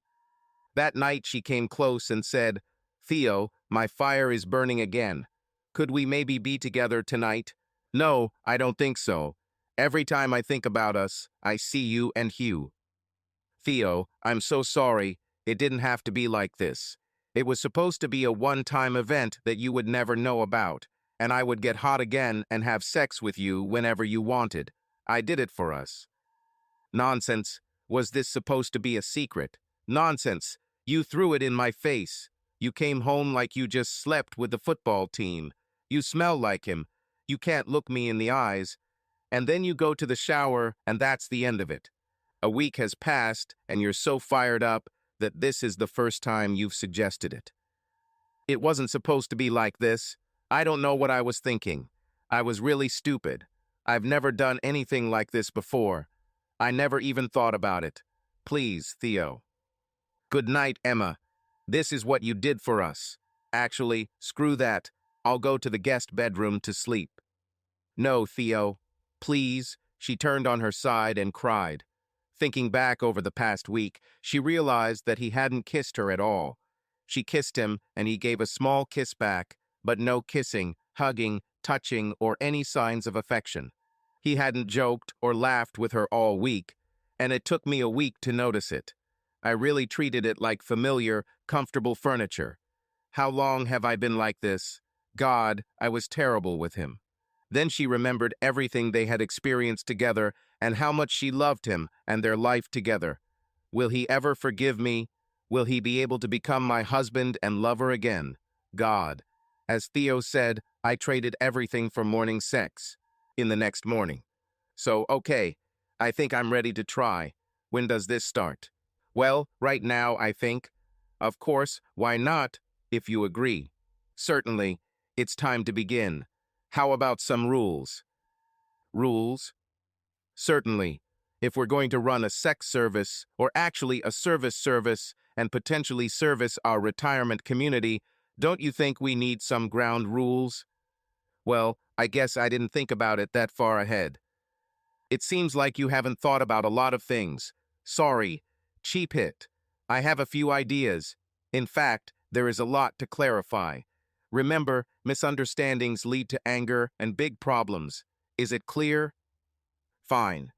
That night she came close and said, Theo, my fire is burning again. Could we maybe be together tonight? No, I don't think so. Every time I think about us, I see you and Hugh. Theo, I'm so sorry. It didn't have to be like this. It was supposed to be a one-time event that you would never know about, and I would get hot again and have sex with you whenever you wanted. I did it for us. Nonsense. Was this supposed to be a secret? Nonsense. You threw it in my face. You came home like you just slept with the football team. You smell like him. You can't look me in the eyes. And then you go to the shower, and that's the end of it. A week has passed, and you're so fired up that this is the first time you've suggested it. It wasn't supposed to be like this. I don't know what I was thinking. I was really stupid. I've never done anything like this before. I never even thought about it. Please, Theo. Good night, Emma. This is what you did for us. Actually, screw that. I'll go to the guest bedroom to sleep. No, Theo. Please. She turned on her side and cried. Thinking back over the past week, she realized that he hadn't kissed her at all. She kissed him, and he gave a small kiss back, but no kissing, hugging, touching, or any signs of affection. He hadn't joked or laughed with her all week, and it took me a week to notice it. I really treated it like familiar, comfortable furniture. How long have I been like this? God, I was terrible with him. Then she remembered everything they had experienced together and how much she loved him and their life together. Will he ever forgive me? Will he be able to become my husband and lover again? God. As Theo said, I traded everything for morning sex. In the next morning. So, okay, I think I'm ready to try. When does this start? Well, right now, I think. Of course, why not, if you agree? Certainly, it's time to begin. How about some rules? Rules? Certainly. If we're going to run a sex service, or actually a service and potentially service our retirement community, don't you think we need some ground rules? Well, I guess I didn't think about it that far ahead. It seems like you haven't thought about a lot of things. Sorry. Cheap hit. I have a few ideas. In fact, there is a lot to clarify. Remember, misunderstandings lead to anger and big problems. Is it clear? Fine.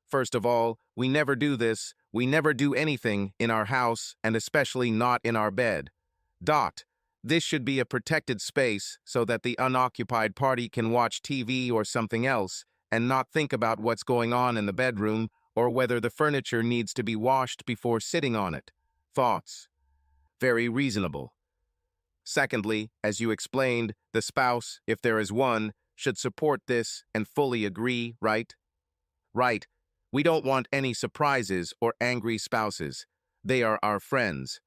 First of all, we never do this. We never do anything in our house, and especially not in our bed. This should be a protected space so that the unoccupied party can watch TV or something else and not think about what's going on in the bedroom or whether the furniture needs to be washed before sitting on it. Thoughts? Very reasonable. Secondly, as you explained, the spouse, if there is one, should support this and fully agree, right? Right. We don't want any surprises or angry spouses. They are our friends.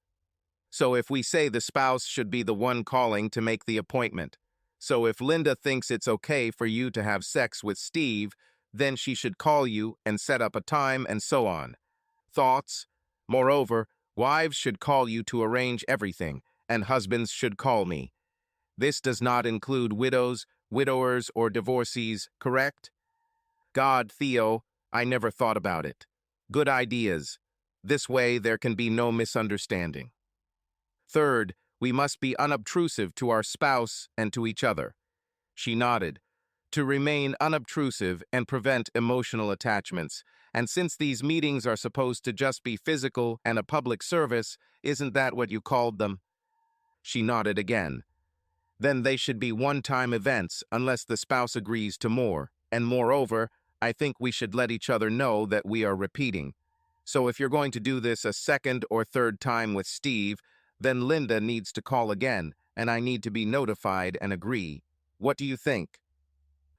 So if we say the spouse should be the one calling to make the appointment. So if Linda thinks it's okay for you to have sex with Steve, Then she should call you and set up a time and so on. Thoughts? Moreover, wives should call you to arrange everything, and husbands should call me. This does not include widows, widowers, or divorcees, correct? God, Theo, I never thought about it. Good ideas. This way there can be no misunderstanding. Third, we must be unobtrusive to our spouse and to each other. She nodded. To remain unobtrusive and prevent emotional attachments. And since these meetings are supposed to just be physical and a public service, isn't that what you called them? She nodded again. Then they should be one-time events unless the spouse agrees to more. And moreover, I think we should let each other know that we are repeating. So if you're going to do this a second or third time with Steve, then Linda needs to call again, and I need to be notified and agree. What do you think?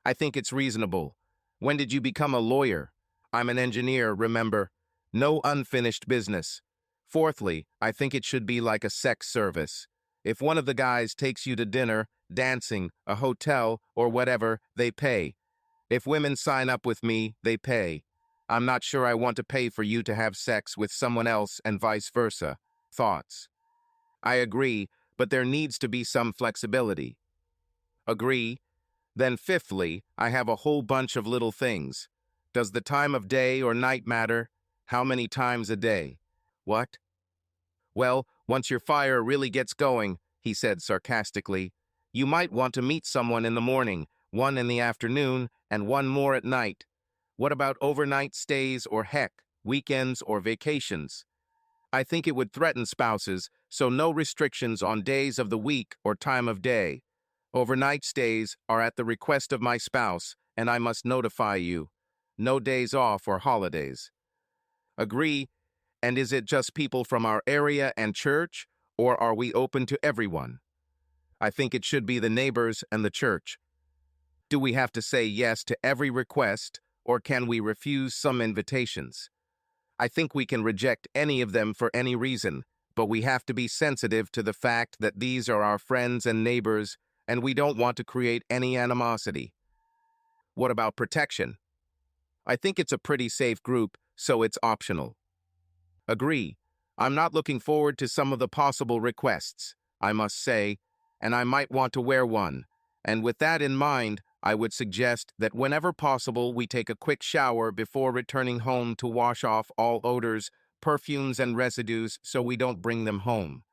I think it's reasonable. When did you become a lawyer? I'm an engineer, remember. No unfinished business. Fourthly, I think it should be like a sex service. If one of the guys takes you to dinner, dancing, a hotel, or whatever, they pay. If women sign up with me, they pay. I'm not sure I want to pay for you to have sex with someone else and vice versa. Thoughts? I agree, but there needs to be some flexibility. Agree? Then fifthly, I have a whole bunch of little things. Does the time of day or night matter? How many times a day? What? Well, once your fire really gets going, he said sarcastically, you might want to meet someone in the morning, one in the afternoon, and one more at night. What about overnight stays or heck, weekends or vacations? I think it would threaten spouses, so no restrictions on days of the week or time of day. Overnight stays are at the request of my spouse, and I must notify you. No days off or holidays. Agree? And is it just people from our area and church, or are we open to everyone? I think it should be the neighbors and the church. Do we have to say yes to every request, or can we refuse some invitations? I think we can reject any of them for any reason, but we have to be sensitive to the fact that these are our friends and neighbors, and we don't want to create any animosity. What about protection? I think it's a pretty safe group, so it's optional. Agree. I'm not looking forward to some of the possible requests, I must say, and I might want to wear one. And with that in mind, I would suggest that whenever possible we take a quick shower before returning home to wash off all odors, perfumes, and residues so we don't bring them home.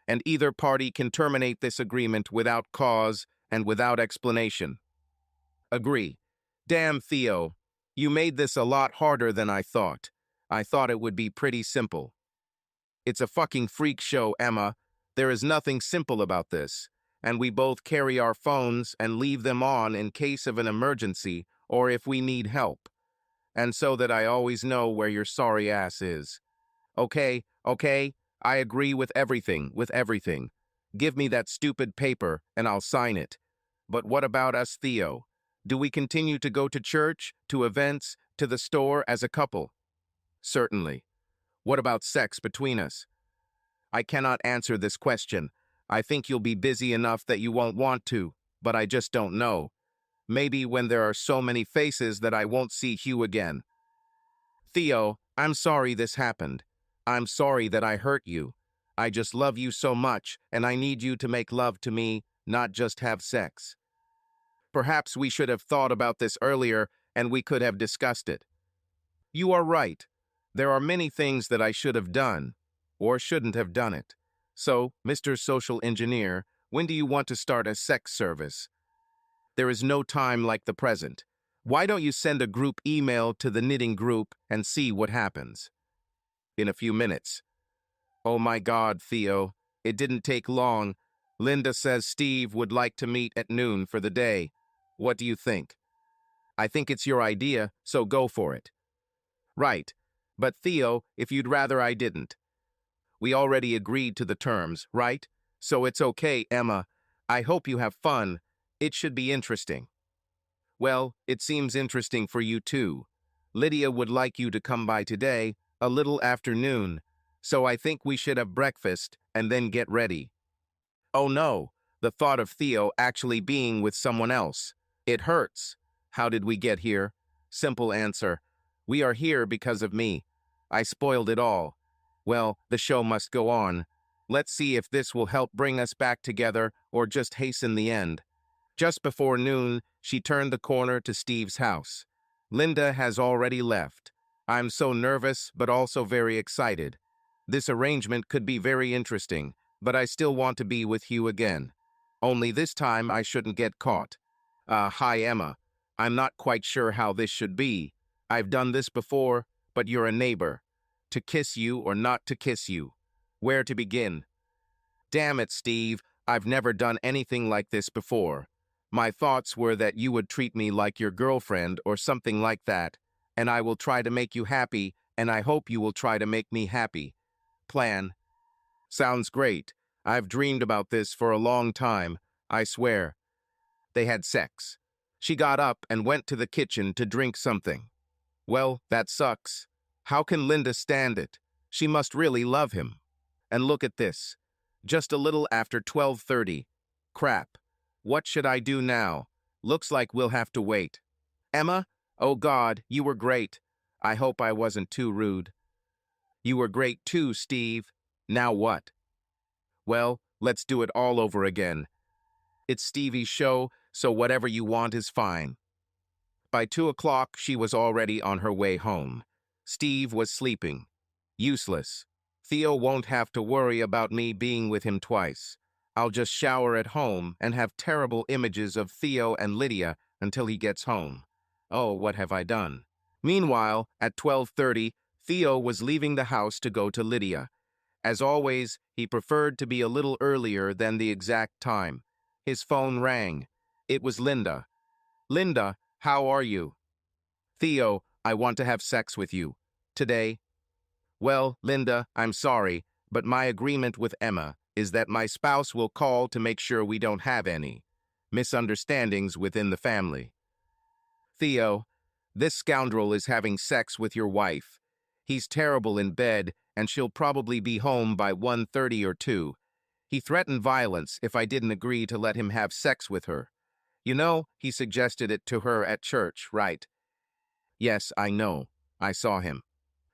And either party can terminate this agreement without cause and without explanation. Agree. Damn, Theo. You made this a lot harder than I thought. I thought it would be pretty simple. It's a fucking freak show, Emma. There is nothing simple about this. And we both carry our phones and leave them on in case of an emergency or if we need help. And so that I always know where your sorry ass is. Okay, I agree with everything. Give me that stupid paper and I'll sign it. But what about us, Theo? Do we continue to go to church, to events, to the store as a couple? Certainly. What about sex between us? I cannot answer this question. I think you'll be busy enough that you won't want to, but I just don't know. Maybe when there are so many faces that I won't see Hugh again. Theo, I'm sorry this happened. I'm sorry that I hurt you. I just love you so much, and I need you to make love to me, not just have sex. Perhaps we should have thought about this earlier, and we could have discussed it. You are right. There are many things that I should have done, or shouldn't have done it. So, Mr. Social Engineer, when do you want to start a sex service? There is no time like the present. Why don't you send a group email to the knitting group and see what happens? In a few minutes. Oh my God, Theo. It didn't take long. Linda says Steve would like to meet at noon for the day. What do you think? I think it's your idea, so go for it. Right. But Theo, if you'd rather I didn't. We already agreed to the terms, right? So it's okay, Emma. I hope you have fun. It should be interesting. Well, it seems interesting for you too. Lydia would like you to come by today, a little after noon. So I think we should have breakfast and then get ready. Oh no, the thought of Theo actually being with someone else. It hurts. How did we get here? Simple answer. We are here because of me. I spoiled it all. Well, the show must go on. Let's see if this will help bring us back together or just hasten the end. Just before noon, she turned the corner to Steve's house. Linda has already left. I'm so nervous, but also very excited. This arrangement could be very interesting, but I still want to be with you again. Only this time I shouldn't get caught. Hi Emma. I'm not quite sure how this should be. I've done this before, but you're a neighbor. To kiss you or not to kiss you? Where to begin? Damn it, Steve. I've never done anything like this before. My thoughts were that you would treat me like your girlfriend or something like that, and I will try to make you happy, and I hope you will try to make me happy. Plan. Sounds great. I've dreamed about this for a long time, I swear. They had sex. She got up and went to the kitchen to drink something. Well, that sucks. How can Linda stand it? She must really love him. And look at this. Just a little after 12:30. Crap. What should I do now? Looks like we'll have to wait. Emma? Oh God, you were great. I hope I wasn't too rude. You were great too, Steve. Now what? Well, let's do it all over again. It's Stevie's show, so whatever you want is fine. By 2 o'clock, she was already on her way home. Steve was sleeping. Useless. Theo won't have to worry about me being with him twice. I'll just shower at home and have terrible images of Theo and Lydia until he gets home. Oh, what have I done? Meanwhile, at 12:30, Theo was leaving the house to go to Lydia. As always, he preferred to be a little earlier than the exact time. His phone rang. It was Linda. Linda, how are you? Theo, I want to have sex with you. Today? Well, Linda, I'm sorry, but my agreement with Emma is that my spouse will call to make sure we don't have any misunderstandings within the family. Theo, this scoundrel is having sex with your wife. He's terrible in bed, and she'll probably be home by 1:30 or 2. He threatened violence if I didn't agree to let him have sex with her. You know, he suggested it to her at church, right? Yes, I know. I saw him.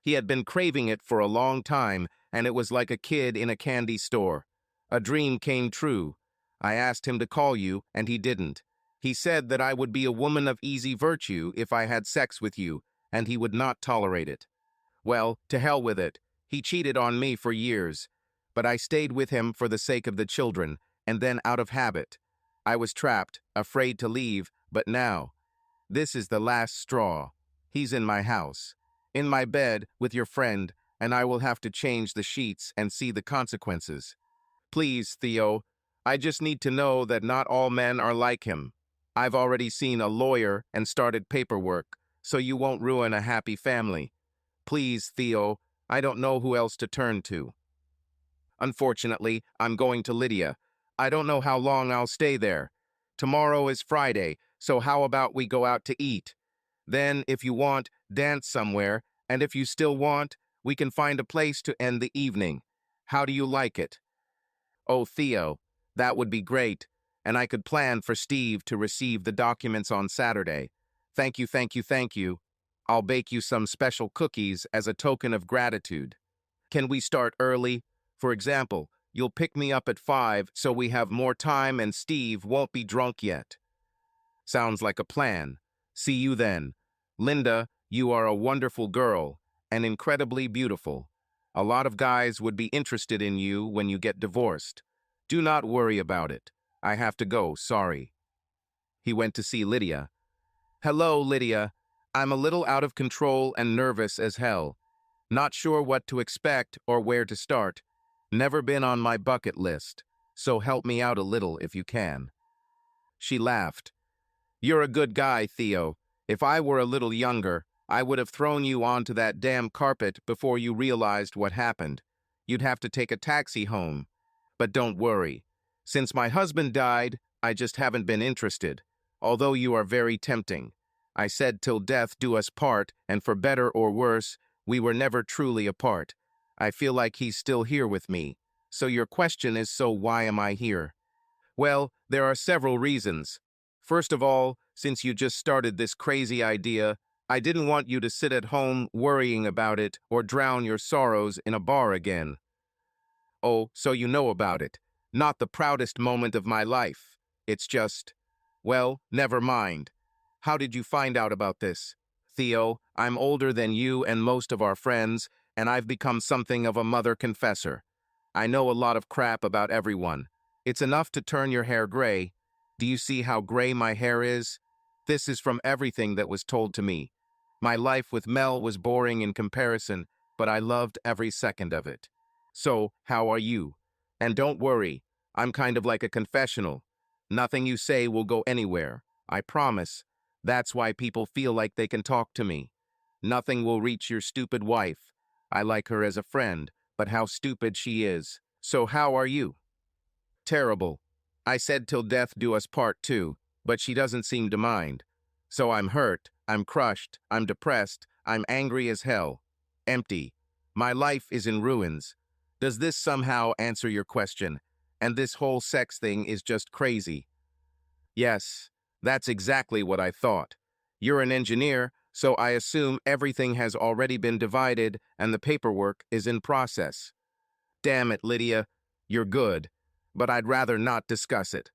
He had been craving it for a long time, and it was like a kid in a candy store. A dream came true. I asked him to call you, and he didn't. He said that I would be a woman of easy virtue if I had sex with you, and he would not tolerate it. Well, to hell with it. He cheated on me for years. But I stayed with him for the sake of the children, and then out of habit. I was trapped, afraid to leave, but now. This is the last straw. He's in my house, in my bed with your friend, and I will have to change the sheets and see the consequences. Please, Theo, I just need to know that not all men are like him. I've already seen a lawyer and started paperwork, so you won't ruin a happy family. Please, Theo, I don't know who else to turn to. Unfortunately, I'm going to Lydia. I don't know how long I'll stay there. Tomorrow is Friday, so how about we go out to eat? Then, if you want, dance somewhere, and if you still want, we can find a place to end the evening. How do you like it? Oh, Theo, that would be great, and I could plan for Steve to receive the documents on Saturday. Thank you, thank you, thank you. I'll bake you some special cookies as a token of gratitude. Can we start early? For example, you'll pick me up at 5 so we have more time and Steve won't be drunk yet. Sounds like a plan. See you then. Linda, you are a wonderful girl and incredibly beautiful. A lot of guys would be interested in you when you get divorced. Do not worry about it. I have to go, sorry. He went to see Lydia. Hello, Lydia. I'm a little out of control and nervous as hell. Not sure what to expect or where to start. Never been on my bucket list, so help me out a little if you can. She laughed. You're a good guy, Theo. If I were a little younger, I would have thrown you onto that damn carpet before you realized what happened. You'd have to take a taxi home. But don't worry. Since my husband died, I just haven't been interested, although you are very tempting. I said till death do us part, and for better or worse, we were never truly apart. I feel like he's still here with me. So your question is, so why am I here? Well, there are several reasons. First of all, since you just started this crazy idea, I didn't want you to sit at home worrying about it or drown your sorrows in a bar again. Oh, so you know about it. Not the proudest moment of my life. It's just, well, never mind. How did you find out about this? Theo, I'm older than you and most of our friends, and I've become something of a mother confessor. I know a lot of crap about everyone. It's enough to turn your hair gray. Do you see how gray my hair is? This is from everything that was told to me. My life with Mel was boring in comparison, but I loved every second of it. So, how are you? And don't worry, I'm kind of like a confessional. Nothing you say will go anywhere, I promise. That's why people feel like they can talk to me. Nothing will reach your stupid wife. I like her as a friend, but how stupid she is. So how are you? Terrible. I said till death do us part too, but she doesn't seem to mind. So I'm hurt, I'm crushed, I'm depressed, I'm angry as hell. Empty. My life is in ruins. Does this somehow answer your question? And this whole sex thing is just crazy. Yes, that's exactly what I thought. You're an engineer, so I assume everything has already been divided and the paperwork is in process. Damn it, Lydia. You're good, but I'd rather not discuss it.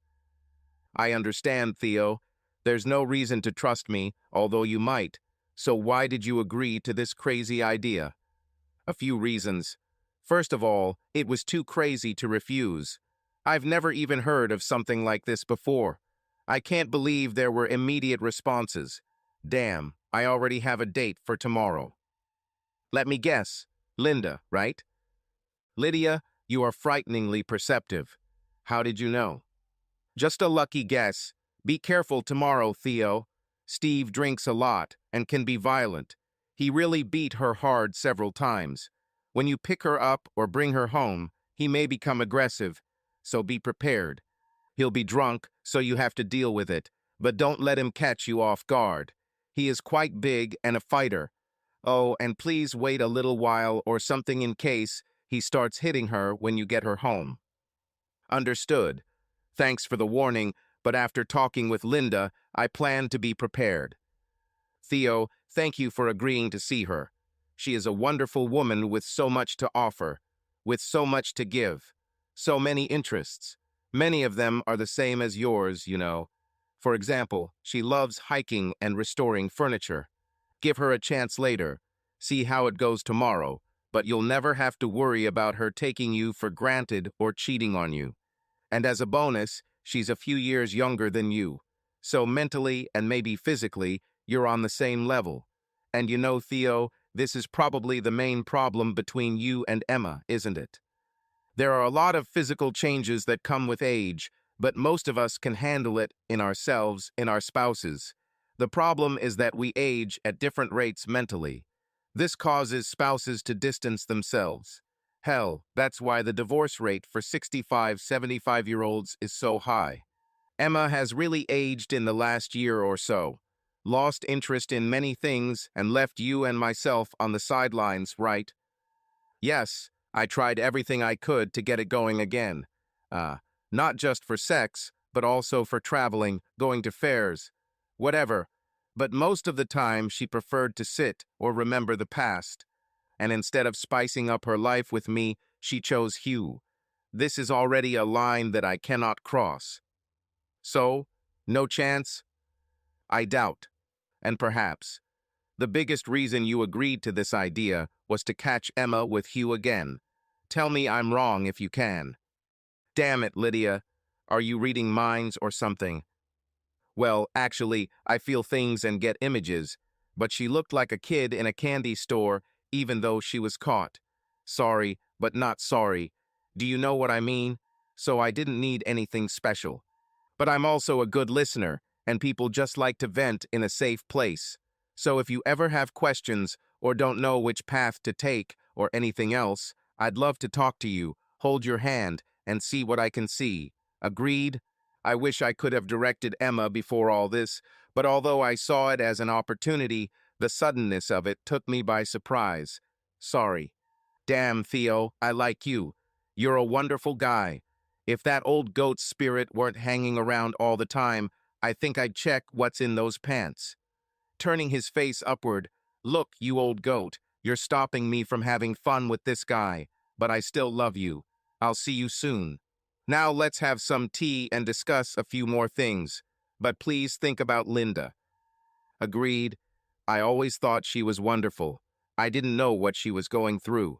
I understand, Theo. There's no reason to trust me, although you might. So why did you agree to this crazy idea? A few reasons. First of all, it was too crazy to refuse. I've never even heard of something like this before. I can't believe there were immediate responses. Damn, I already have a date for tomorrow. Let me guess. Linda, right? Lydia, you are frighteningly perceptive. How did you know? Just a lucky guess. Be careful tomorrow, Theo. Steve drinks a lot and can be violent. He really beat her hard several times. When you pick her up or bring her home, he may become aggressive, so be prepared. He'll be drunk, so you have to deal with it, but don't let him catch you off guard. He is quite big and a fighter. Oh, and please wait a little while or something in case he starts hitting her when you get her home. Understood. Thanks for the warning, but after talking with Linda, I plan to be prepared. Theo, thank you for agreeing to see her. She is a wonderful woman with so much to offer, with so much to give, so many interests. Many of them are the same as yours, you know. For example, she loves hiking and restoring furniture. Give her a chance later. See how it goes tomorrow, but you'll never have to worry about her taking you for granted or cheating on you. And as a bonus, she's a few years younger than you. So mentally and maybe physically, you're on the same level. And you know, Theo, this is probably the main problem between you and Emma, isn't it? There are a lot of physical changes that come with age, but most of us can handle it in ourselves, in our spouses. The problem is that we age at different rates mentally. This causes spouses to distance themselves. Hell, that's why the divorce rate for 65, 75-year-olds is so high. Emma has really aged in the last year or so, lost interest in many things, and left you and myself on the sidelines, right? Yes, I tried everything I could to get it going again. Not just for sex, but also for traveling, going to fairs, whatever. But most of the time she preferred to sit or remember the past. And instead of spicing up her life with me, she chose Hugh. This is already a line that I cannot cross. So, no chance? I doubt. And perhaps. The biggest reason you agreed to this idea was to catch Emma with Hugh again. Tell me I'm wrong if you can. Damn it, Lydia. Are you reading minds or something? Well, actually, I feel things and get images, but she looked like a kid in a candy store even though she was caught. Sorry, but not sorry. Do you know what I mean? So I didn't need anything special. But I'm also a good listener, and people just like to vent in a safe place. So if you ever have questions or don't know which path to take or anything else, I'd love to talk to you, hold your hand, and see what I can see. Agreed? I wish I could have directed Emma before all this, but although I saw it as an opportunity, the suddenness of it took me by surprise. Sorry. Damn, Theo, I like you. You're a wonderful guy. If that old goat spirit weren't hanging around all the time, I think I'd check what's in those pants. turning his face upward. Look, you old goat, you're stopping me from having fun with this guy, but I still love you. I'll see you soon. Now let's have some tea and discuss a few more things. But please think about Linda. Agreed. I always thought she was wonderful. I didn't know what she was going through.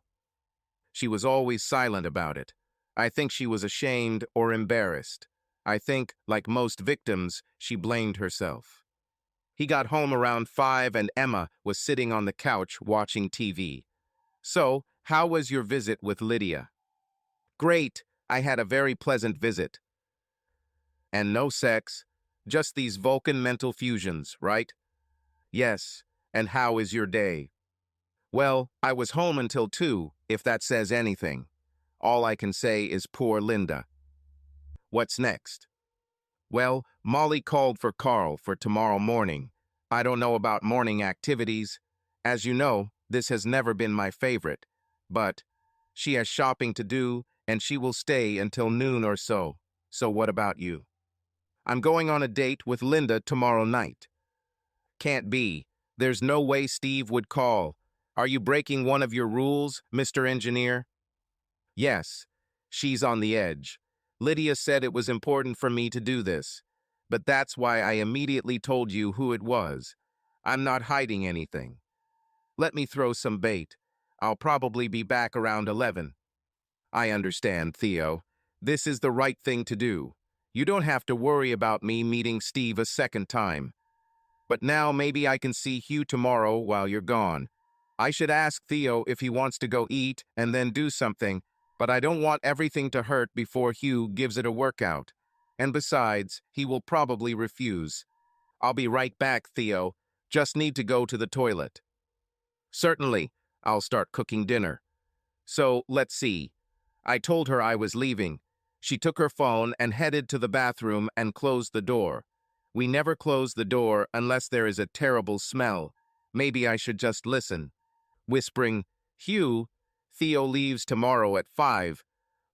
She was always silent about it. I think she was ashamed or embarrassed. I think, like most victims, she blamed herself. He got home around 5 and Emma was sitting on the couch watching TV. So, how was your visit with Lydia? Great. I had a very pleasant visit. And no sex, just these Vulcan mental fusions, right? Yes. And how is your day? Well, I was home until 2, if that says anything. All I can say is poor Linda. What's next? Well, Molly called for Carl for tomorrow morning. I don't know about morning activities. As you know, this has never been my favorite. But she has shopping to do, and she will stay until noon or so. So what about you? I'm going on a date with Linda tomorrow night. Can't be. There's no way Steve would call. Are you breaking one of your rules, Mr. Engineer? Yes. She's on the edge. Lydia said it was important for me to do this. But that's why I immediately told you who it was. I'm not hiding anything. Let me throw some bait. I'll probably be back around 11. I understand, Theo. This is the right thing to do. You don't have to worry about me meeting Steve a second time. But now maybe I can see Hugh tomorrow while you're gone. I should ask Theo if he wants to go eat and then do something, but I don't want everything to hurt before Hugh gives it a workout. And besides, he will probably refuse. I'll be right back, Theo. Just need to go to the toilet. Certainly. I'll start cooking dinner. So, let's see. I told her I was leaving. She took her phone and headed to the bathroom and closed the door. We never close the door unless there is a terrible smell. Maybe I should just listen. Whispering, Hugh, Theo leaves tomorrow at 5.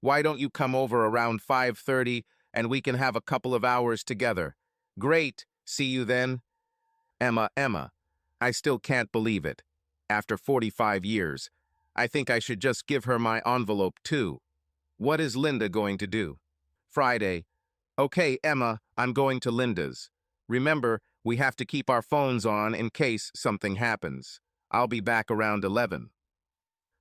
Why don't you come over around 5:30 and we can have a couple of hours together? Great. See you then. Emma. I still can't believe it. After 45 years, I think I should just give her my envelope too. What is Linda going to do? Friday. Okay, Emma, I'm going to Linda's. Remember, we have to keep our phones on in case something happens. I'll be back around 11.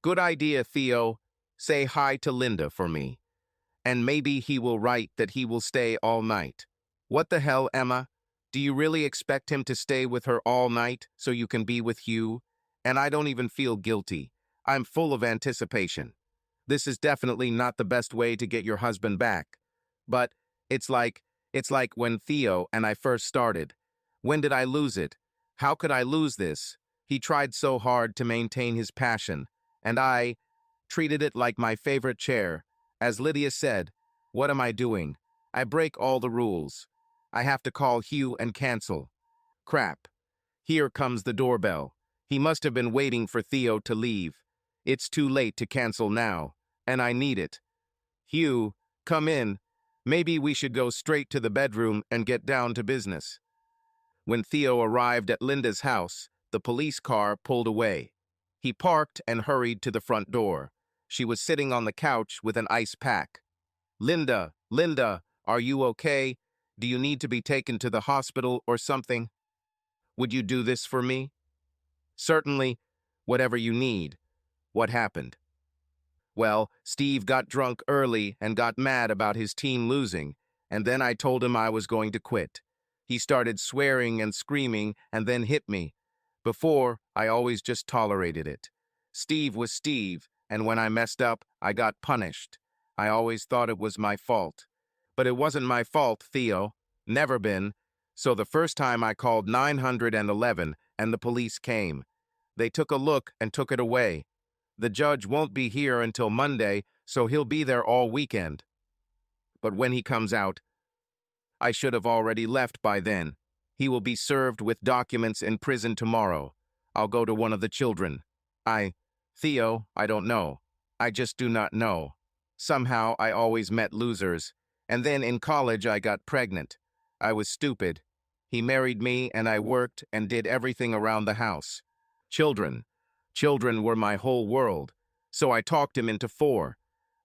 Good idea, Theo. Say hi to Linda for me. And maybe he will write that he will stay all night. What the hell, Emma? Do you really expect him to stay with her all night so you can be with Hugh? And I don't even feel guilty. I'm full of anticipation. This is definitely not the best way to get your husband back. But it's like when Theo and I first started. When did I lose it? How could I lose this? He tried so hard to maintain his passion, and I treated it like my favorite chair. As Lydia said, what am I doing? I break all the rules. I have to call Hugh and cancel. Crap. Here comes the doorbell. He must have been waiting for Theo to leave. It's too late to cancel now, and I need it. Hugh, come in. Maybe we should go straight to the bedroom and get down to business. When Theo arrived at Linda's house, the police car pulled away. He parked and hurried to the front door. She was sitting on the couch with an ice pack. Linda, are you okay? Do you need to be taken to the hospital or something? Would you do this for me? Certainly, whatever you need. What happened? Well, Steve got drunk early and got mad about his team losing, and then I told him I was going to quit. He started swearing and screaming and then hit me. Before, I always just tolerated it. Steve was Steve, and when I messed up, I got punished. I always thought it was my fault. But it wasn't my fault, Theo. Never been. So the first time I called 911 and the police came. They took a look and took it away. The judge won't be here until Monday, so he'll be there all weekend. But when he comes out, I should have already left by then. He will be served with documents in prison tomorrow. I'll go to one of the children. Theo, I don't know. I just do not know. Somehow I always met losers. And then in college I got pregnant. I was stupid. He married me and I worked and did everything around the house. Children. Children were my whole world. So I talked him into 4.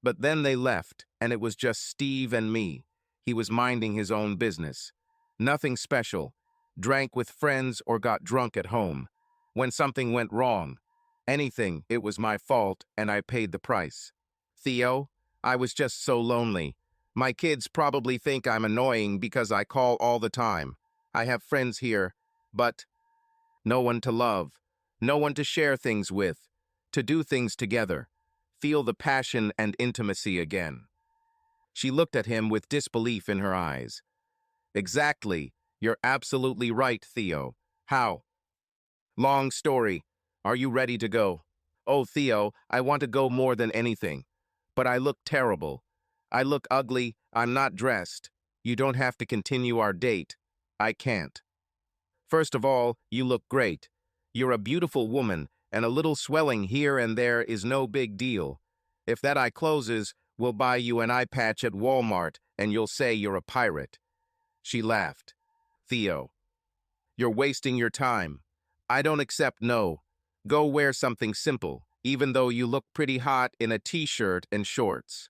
But then they left, and it was just Steve and me. He was minding his own business. Nothing special. Drank with friends or got drunk at home. When something went wrong, anything, it was my fault, and I paid the price. Theo, I was just so lonely. My kids probably think I'm annoying because I call all the time. I have friends here, but no one to love, no one to share things with, to do things together, feel the passion and intimacy again. She looked at him with disbelief in her eyes. Exactly. You're absolutely right, Theo. How? Long story. Are you ready to go? Oh, Theo, I want to go more than anything. But I look terrible. I look ugly. I'm not dressed. You don't have to continue our date. I can't. First of all, you look great. You're a beautiful woman, and a little swelling here and there is no big deal. If that eye closes, we'll buy you an eye patch at Walmart, and you'll say you're a pirate. She laughed. Theo, you're wasting your time. I don't accept no. Go wear something simple, even though you look pretty hot in a t-shirt and shorts.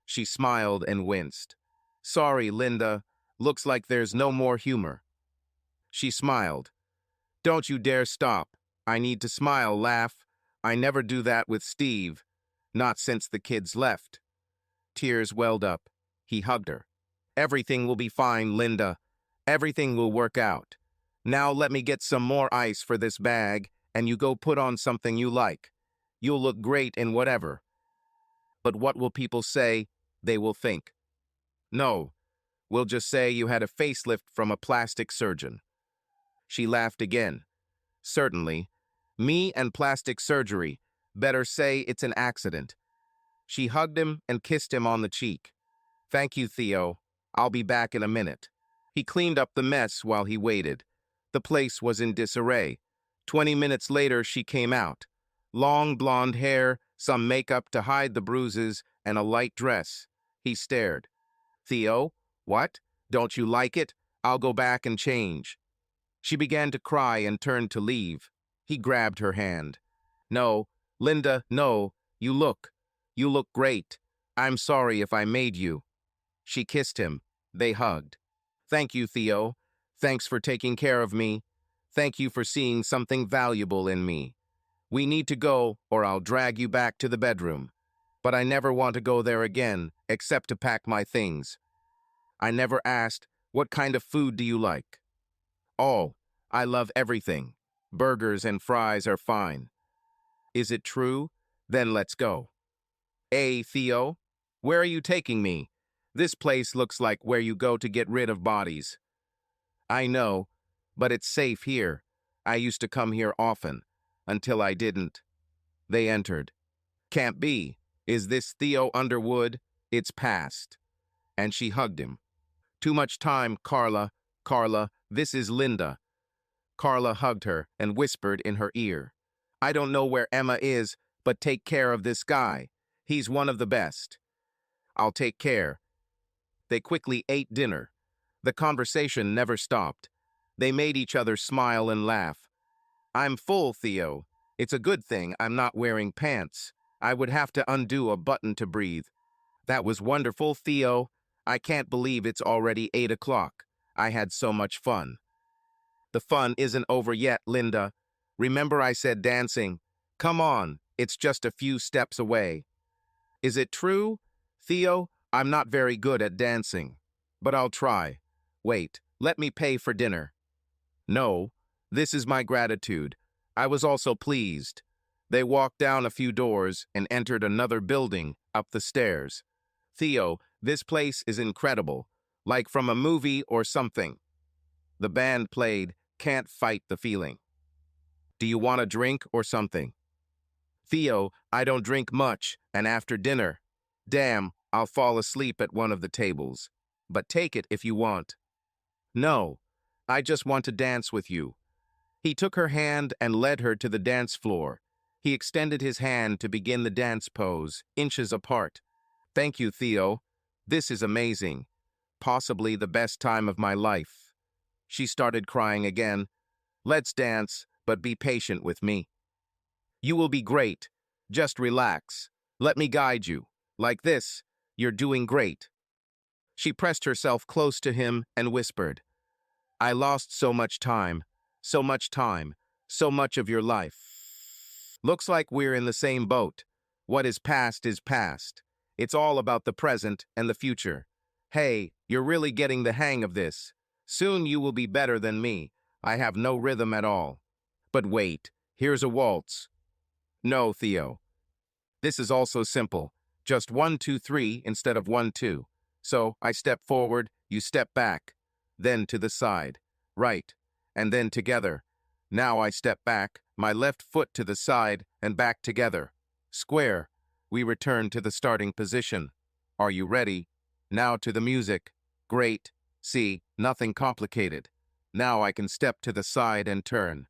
She smiled and winced. Sorry, Linda. Looks like there's no more humor. She smiled. Don't you dare stop. I need to smile, laugh. I never do that with Steve. Not since the kids left. Tears welled up. He hugged her. Everything will be fine, Linda. Everything will work out. Now let me get some more ice for this bag, and you go put on something you like. You'll look great in whatever. But what will people say? They will think. No, we'll just say you had a facelift from a plastic surgeon. She laughed again. Certainly. Me and plastic surgery. Better say it's an accident. She hugged him and kissed him on the cheek. Thank you, Theo. I'll be back in a minute. He cleaned up the mess while he waited. The place was in disarray. 20 minutes later, she came out. Long blonde hair, some makeup to hide the bruises, and a light dress. He stared. Theo, what? Don't you like it? I'll go back and change. She began to cry and turned to leave. He grabbed her hand. No, Linda, no. You look great. I'm sorry if I made you. She kissed him. They hugged. Thank you, Theo. Thanks for taking care of me. Thank you for seeing something valuable in me. We need to go, or I'll drag you back to the bedroom. But I never want to go there again, except to pack my things. I never asked, what kind of food do you like? Oh, I love everything. Burgers and fries are fine. Is it true? Then let's go. Hey, Theo, where are you taking me? This place looks like where you go to get rid of bodies. I know, but it's safe here. I used to come here often, until I didn't. They entered. Can't be. Is this Theo Underwood? It's past. And she hugged him. Too much time, Carla. Carla, this is Linda. Carla hugged her and whispered in her ear. I don't know where Emma is, but take care of this guy. He's one of the best. I'll take care. They quickly ate dinner. The conversation never stopped. They made each other smile and laugh. I'm full, Theo. It's a good thing I'm not wearing pants. I would have to undo a button to breathe. That was wonderful, Theo. I can't believe it's already 8 o'clock. I had so much fun. The fun isn't over yet, Linda. Remember I said dancing. Come on, it's just a few steps away. Is it true? Theo, I'm not very good at dancing. But I'll try. Wait, let me pay for dinner. No, this is my gratitude. I was also pleased. They walked down a few doors and entered another building up the stairs. Theo, this place is incredible, like from a movie or something. The band played Can't Fight the Feeling. Do you want a drink or something? Theo, I don't drink much, and after dinner, damn, I'll fall asleep at one of the tables. But take it if you want. No, I just want to dance with you. He took her hand and led her to the dance floor. He extended his hand to begin the dance pose, inches apart. Thank you, Theo. This is amazing. Possibly the best time of my life. She started crying again. Let's dance, but be patient with me. You will be great. Just relax. Let me guide you. Like this, you're doing great. She pressed herself close to him and whispered, I lost so much time, so much time, so much of your life. Looks like we're in the same boat. What is past is past. It's all about the present and the future. Hey, you're really getting the hang of this. Soon you will be better than me. I have no rhythm at all. But wait, here's a waltz. No, Theo. This is also simple. Just 1, 2, 3 instead of 1, 2. So I step forward, you step back. Then to the side. Right. And then together. Now I step back, my left foot to the side, and back together. Square. We return to the starting position. Are you ready? Now to the music. Great. See, nothing complicated. Now I can step to the side and turn.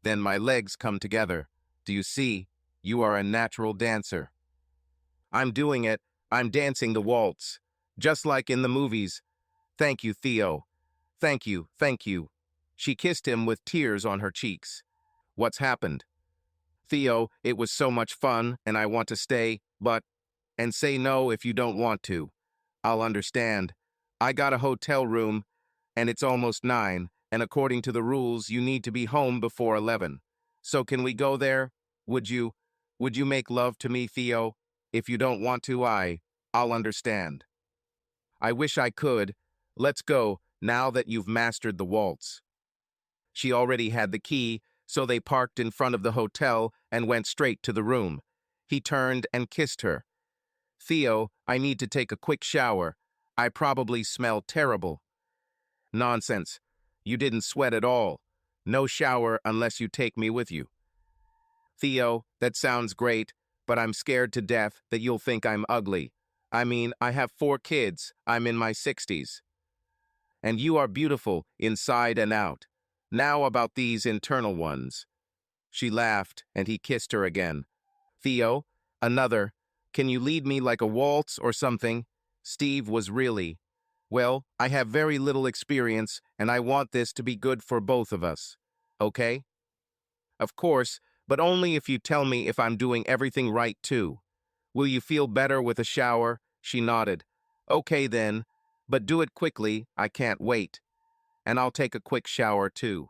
Then my legs come together. Do you see? You are a natural dancer. I'm doing it. I'm dancing the waltz. Just like in the movies. Thank you, Theo. Thank you, thank you. She kissed him with tears on her cheeks. What's happened? Theo, it was so much fun, and I want to stay, but... And say no if you don't want to. I'll understand. I got a hotel room, and it's almost 9, and according to the rules, you need to be home before 11. So can we go there? Would you make love to me, Theo? If you don't want to, I'll understand. I wish I could. Let's go, now that you've mastered the waltz. She already had the key, so they parked in front of the hotel and went straight to the room. He turned and kissed her. Theo, I need to take a quick shower. I probably smell terrible. Nonsense. You didn't sweat at all. No shower unless you take me with you. Theo, that sounds great, but I'm scared to death that you'll think I'm ugly. I mean, I have 4 kids. I'm in my 60s. And you are beautiful inside and out. Now about these internal ones. She laughed, and he kissed her again. Theo, another. Can you lead me like a waltz or something? Steve was really... Well, I have very little experience, and I want this to be good for both of us. Okay? Of course, but only if you tell me if I'm doing everything right too. Will you feel better with a shower? She nodded. Okay then, but do it quickly, I can't wait. And I'll take a quick shower too.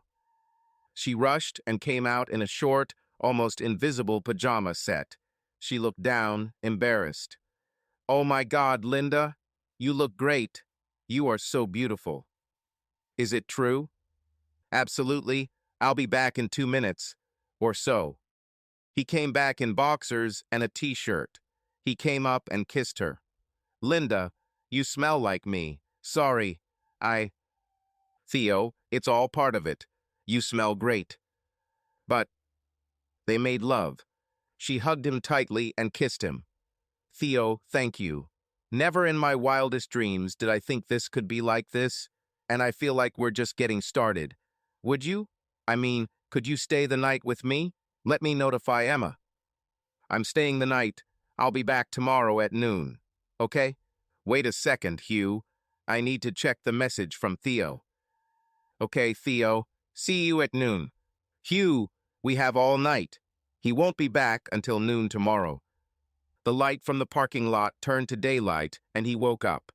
She rushed and came out in a short, almost invisible pajama set. She looked down, embarrassed. Oh my God, Linda, you look great. You are so beautiful. Is it true? Absolutely. I'll be back in 2 minutes, or so. He came back in boxers and a t-shirt. He came up and kissed her. Linda, you smell like me. Sorry, Theo, it's all part of it. You smell great. But they made love. She hugged him tightly and kissed him. Theo, thank you. Never in my wildest dreams did I think this could be like this, and I feel like we're just getting started. Would you? I mean, could you stay the night with me? Let me notify Emma. I'm staying the night. I'll be back tomorrow at noon. Okay? Wait a second, Hugh. I need to check the message from Theo. Okay, Theo. See you at noon. Hugh, we have all night. He won't be back until noon tomorrow. The light from the parking lot turned to daylight, and he woke up.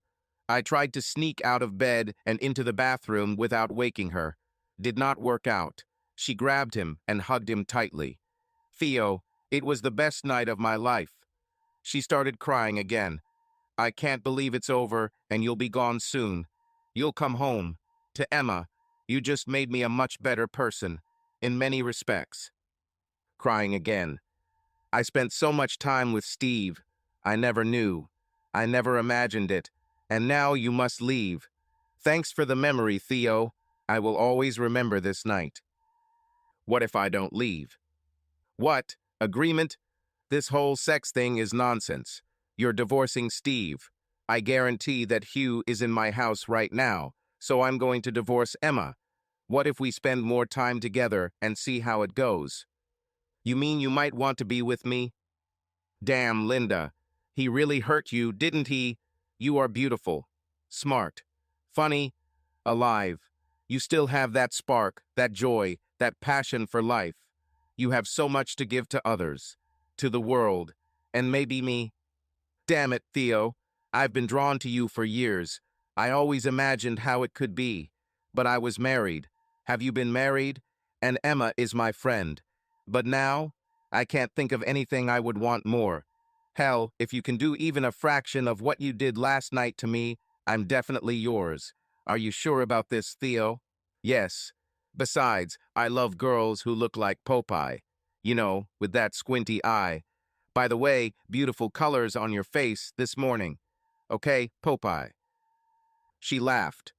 I tried to sneak out of bed and into the bathroom without waking her. Did not work out. She grabbed him and hugged him tightly. Theo, it was the best night of my life. She started crying again. I can't believe it's over, and you'll be gone soon. You'll come home. To Emma, you just made me a much better person, in many respects. Crying again. I spent so much time with Steve. I never knew. I never imagined it. And now you must leave. Thanks for the memory, Theo. I will always remember this night. What if I don't leave? What? Agreement? This whole sex thing is nonsense. You're divorcing Steve. I guarantee that Hugh is in my house right now, so I'm going to divorce Emma. What if we spend more time together and see how it goes? You mean you might want to be with me? Damn, Linda. He really hurt you, didn't he? You are beautiful, smart, funny, alive. You still have that spark, that joy, that passion for life. You have so much to give to others, to the world, and maybe me. Damn it, Theo. I've been drawn to you for years. I always imagined how it could be. But I was married. Have you been married? And Emma is my friend. But now, I can't think of anything I would want more. Hell, if you can do even a fraction of what you did last night to me, I'm definitely yours. Are you sure about this, Theo? Yes. Besides, I love girls who look like Popeye. You know, with that squinty eye. By the way, beautiful colors on your face this morning. Okay, Popeye. She laughed.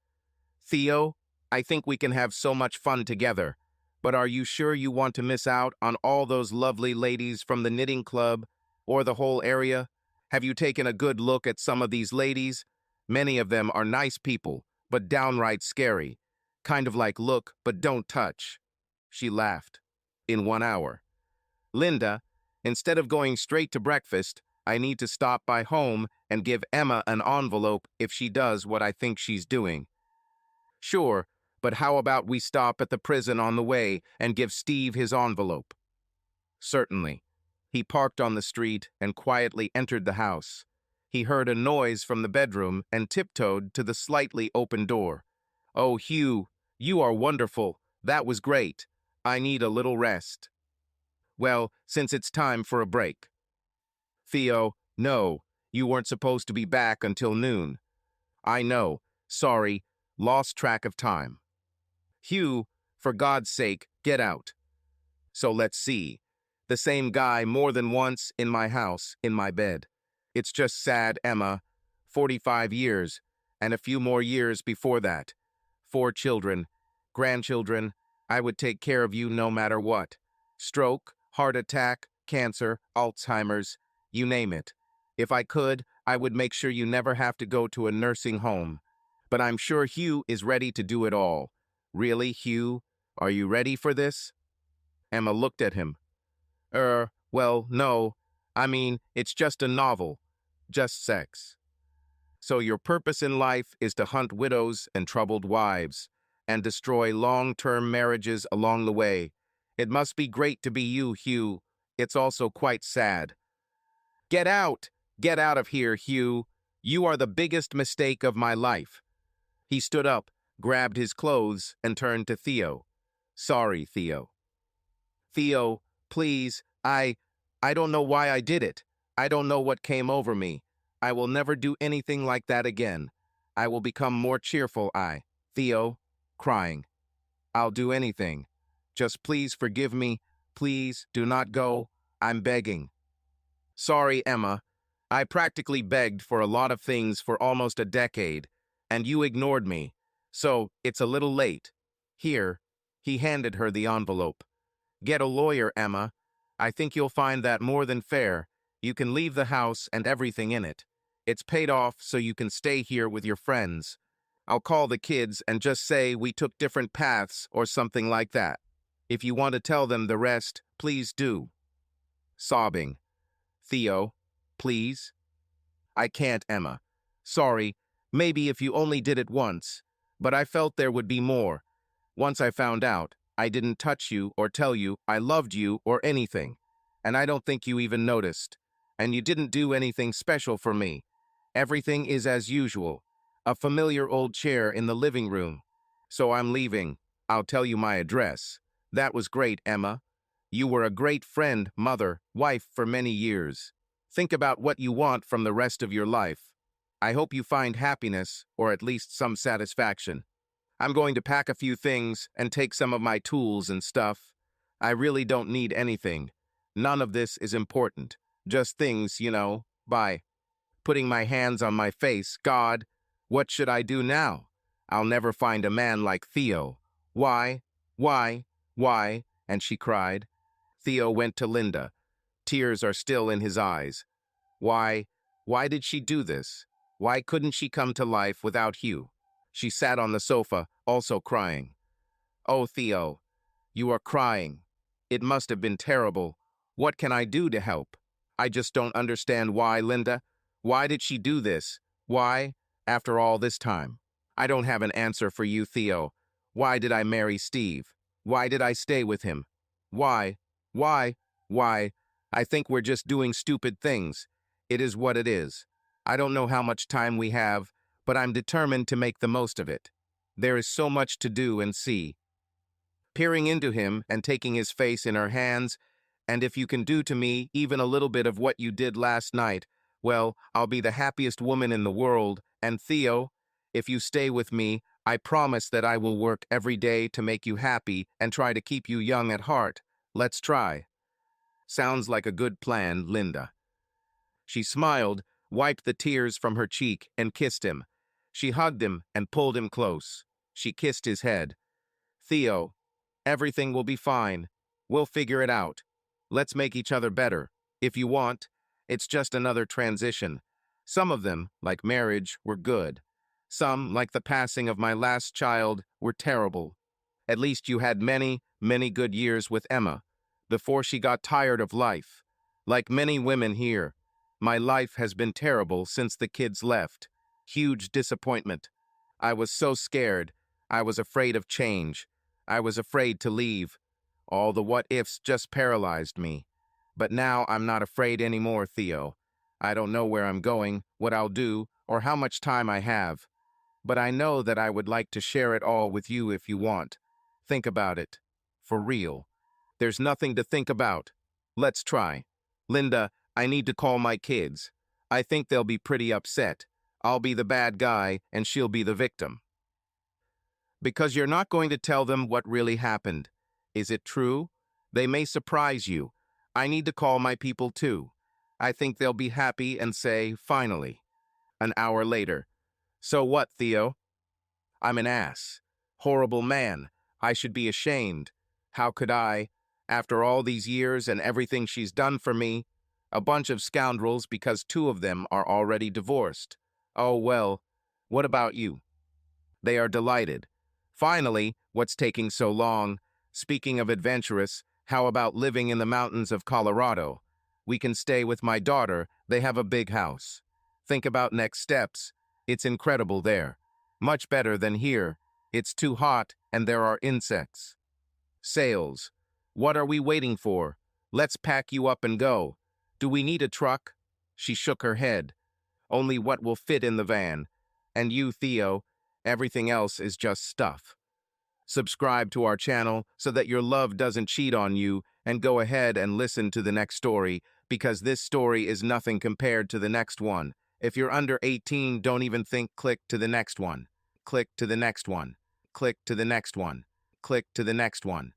Theo, I think we can have so much fun together. But are you sure you want to miss out on all those lovely ladies from the knitting club or the whole area? Have you taken a good look at some of these ladies? Many of them are nice people, but downright scary. Kind of like look, but don't touch. She laughed. In 1 hour. Linda, instead of going straight to breakfast, I need to stop by home and give Emma an envelope if she does what I think she's doing. Sure, but how about we stop at the prison on the way and give Steve his envelope? Certainly. He parked on the street and quietly entered the house. He heard a noise from the bedroom and tiptoed to the slightly open door. Oh, Hugh, you are wonderful. That was great. I need a little rest. Well, since it's time for a break. Theo, no, you weren't supposed to be back until noon. I know. Sorry, lost track of time. Hugh, for God's sake, get out. So let's see. The same guy more than once in my house, in my bed. It's just sad, Emma. 45 years, and a few more years before that. 4 children, grandchildren. I would take care of you no matter what. Stroke, heart attack, cancer, Alzheimer's, you name it. If I could, I would make sure you never have to go to a nursing home. But I'm sure Hugh is ready to do it all. Really, Hugh? Are you ready for this? Emma looked at him. Well, no. I mean, it's just a novel. Just sex. So your purpose in life is to hunt widows and troubled wives, and destroy long-term marriages along the way. It must be great to be you, Hugh. It's also quite sad. Get out! Get out of here, Hugh. You are the biggest mistake of my life. He stood up, grabbed his clothes, and turned to Theo. Sorry, Theo. Theo, please, I don't know why I did it. I don't know what came over me. I will never do anything like that again. I will become more cheerful, Theo, crying. I'll do anything. Just please forgive me. Please do not go. I'm begging. Sorry, Emma. I practically begged for a lot of things for almost a decade, and you ignored me. So, it's a little late. Here. He handed her the envelope. Get a lawyer, Emma. I think you'll find that more than fair. You can leave the house and everything in it. It's paid off so you can stay here with your friends. I'll call the kids and just say we took different paths or something like that. If you want to tell them the rest, please do. Sobbing. Theo, please? I can't, Emma. Sorry, maybe if you only did it once. But I felt there would be more. Once I found out, I didn't touch you or tell you I loved you or anything. And I don't think you even noticed. And you didn't do anything special for me. Everything is as usual. A familiar old chair in the living room. So I'm leaving. I'll tell you my address. That was great, Emma. You were a great friend, mother, wife for many years. Think about what you want from the rest of your life. I hope you find happiness, or at least some satisfaction. I'm going to pack a few things and take some of my tools and stuff. I really don't need anything. None of this is important. Just things, you know. Bye. Putting my hands on my face, God, what should I do now? I'll never find a man like Theo. Why? Why? Why? And she cried. Theo went to Linda. Tears are still in his eyes. Why? Why did she do this? Why couldn't she come to life without Hugh? She sat on the sofa, also crying. Oh, Theo, you are crying. It must have been terrible. What can I do to help? I just don't understand why, Linda. Why did she do this? Why, after all this time? I don't have an answer for you, Theo. Why did I marry Steve? Why did I stay with him? Why? Why? Why? I think we're just doing stupid things. It is what it is. I don't know how much time we have, but I'm determined to make the most of it. There is so much to do and see. Peering into him and taking his face in her hands, and if you can do to me even a little bit of what you did last night, well, I'll be the happiest woman in the world. And Theo, if you stay with me, I promise that I will work every day to make you happy and try to keep you young at heart. Let's try. Sounds like a good plan, Linda. She smiled, wiped the tears from her cheek, and kissed him. She hugged him and pulled him close. She kissed his head. Theo, everything will be fine. We'll figure it out. Let's make each other better. If you want, it's just another transition. Some of them, like marriage, were good. Some, like the passing of my last child, were terrible. At least you had many, many good years with Emma, before she got tired of life. Like many women here, my life has been terrible since the kids left. Huge disappointment. I was so scared. I was afraid of change. I was afraid to leave. All the what-ifs just paralyzed me. But now I'm not afraid anymore, Theo. I don't know where I'm going, what I'll do, or how much time I have. But I know that I would like to share it all with you if you want. Think about it. For real. There's nothing to think about. Let's try. Linda, I need to call my kids. I think they'll be pretty upset. I'll be the bad guy, and she'll be the victim. Because you're not going to tell them what really happened. Is it true? They may surprise you. I need to call my people too. I think they'll be happy and say, finally. An hour later. So what, Theo? I'm an ass. Horrible man. I should be ashamed. How could I? After all these years and everything she's done for me, a bunch of scoundrels because two of them are already divorced. Oh, well, what about you? They are delighted. Finally, what's taking so long? Speaking of adventurous, how about living in the mountains of Colorado? We can stay with my daughter. They have a big house. Think about next steps. It's incredible there. Much better than here. It's too hot and there are insects. Sales. What are we waiting for? Let's pack you up and go. Do we need a truck? She shook her head. Only what will fit in the van. And you, Theo, everything else is just stuff. Subscribe to our channel so that your love doesn't cheat on you, and go ahead and listen to the next story, because this story is nothing compared to the next one. If you're under 18, don't even think. Click to the next one. Click to the next one. Click to the next one. Click to the next one.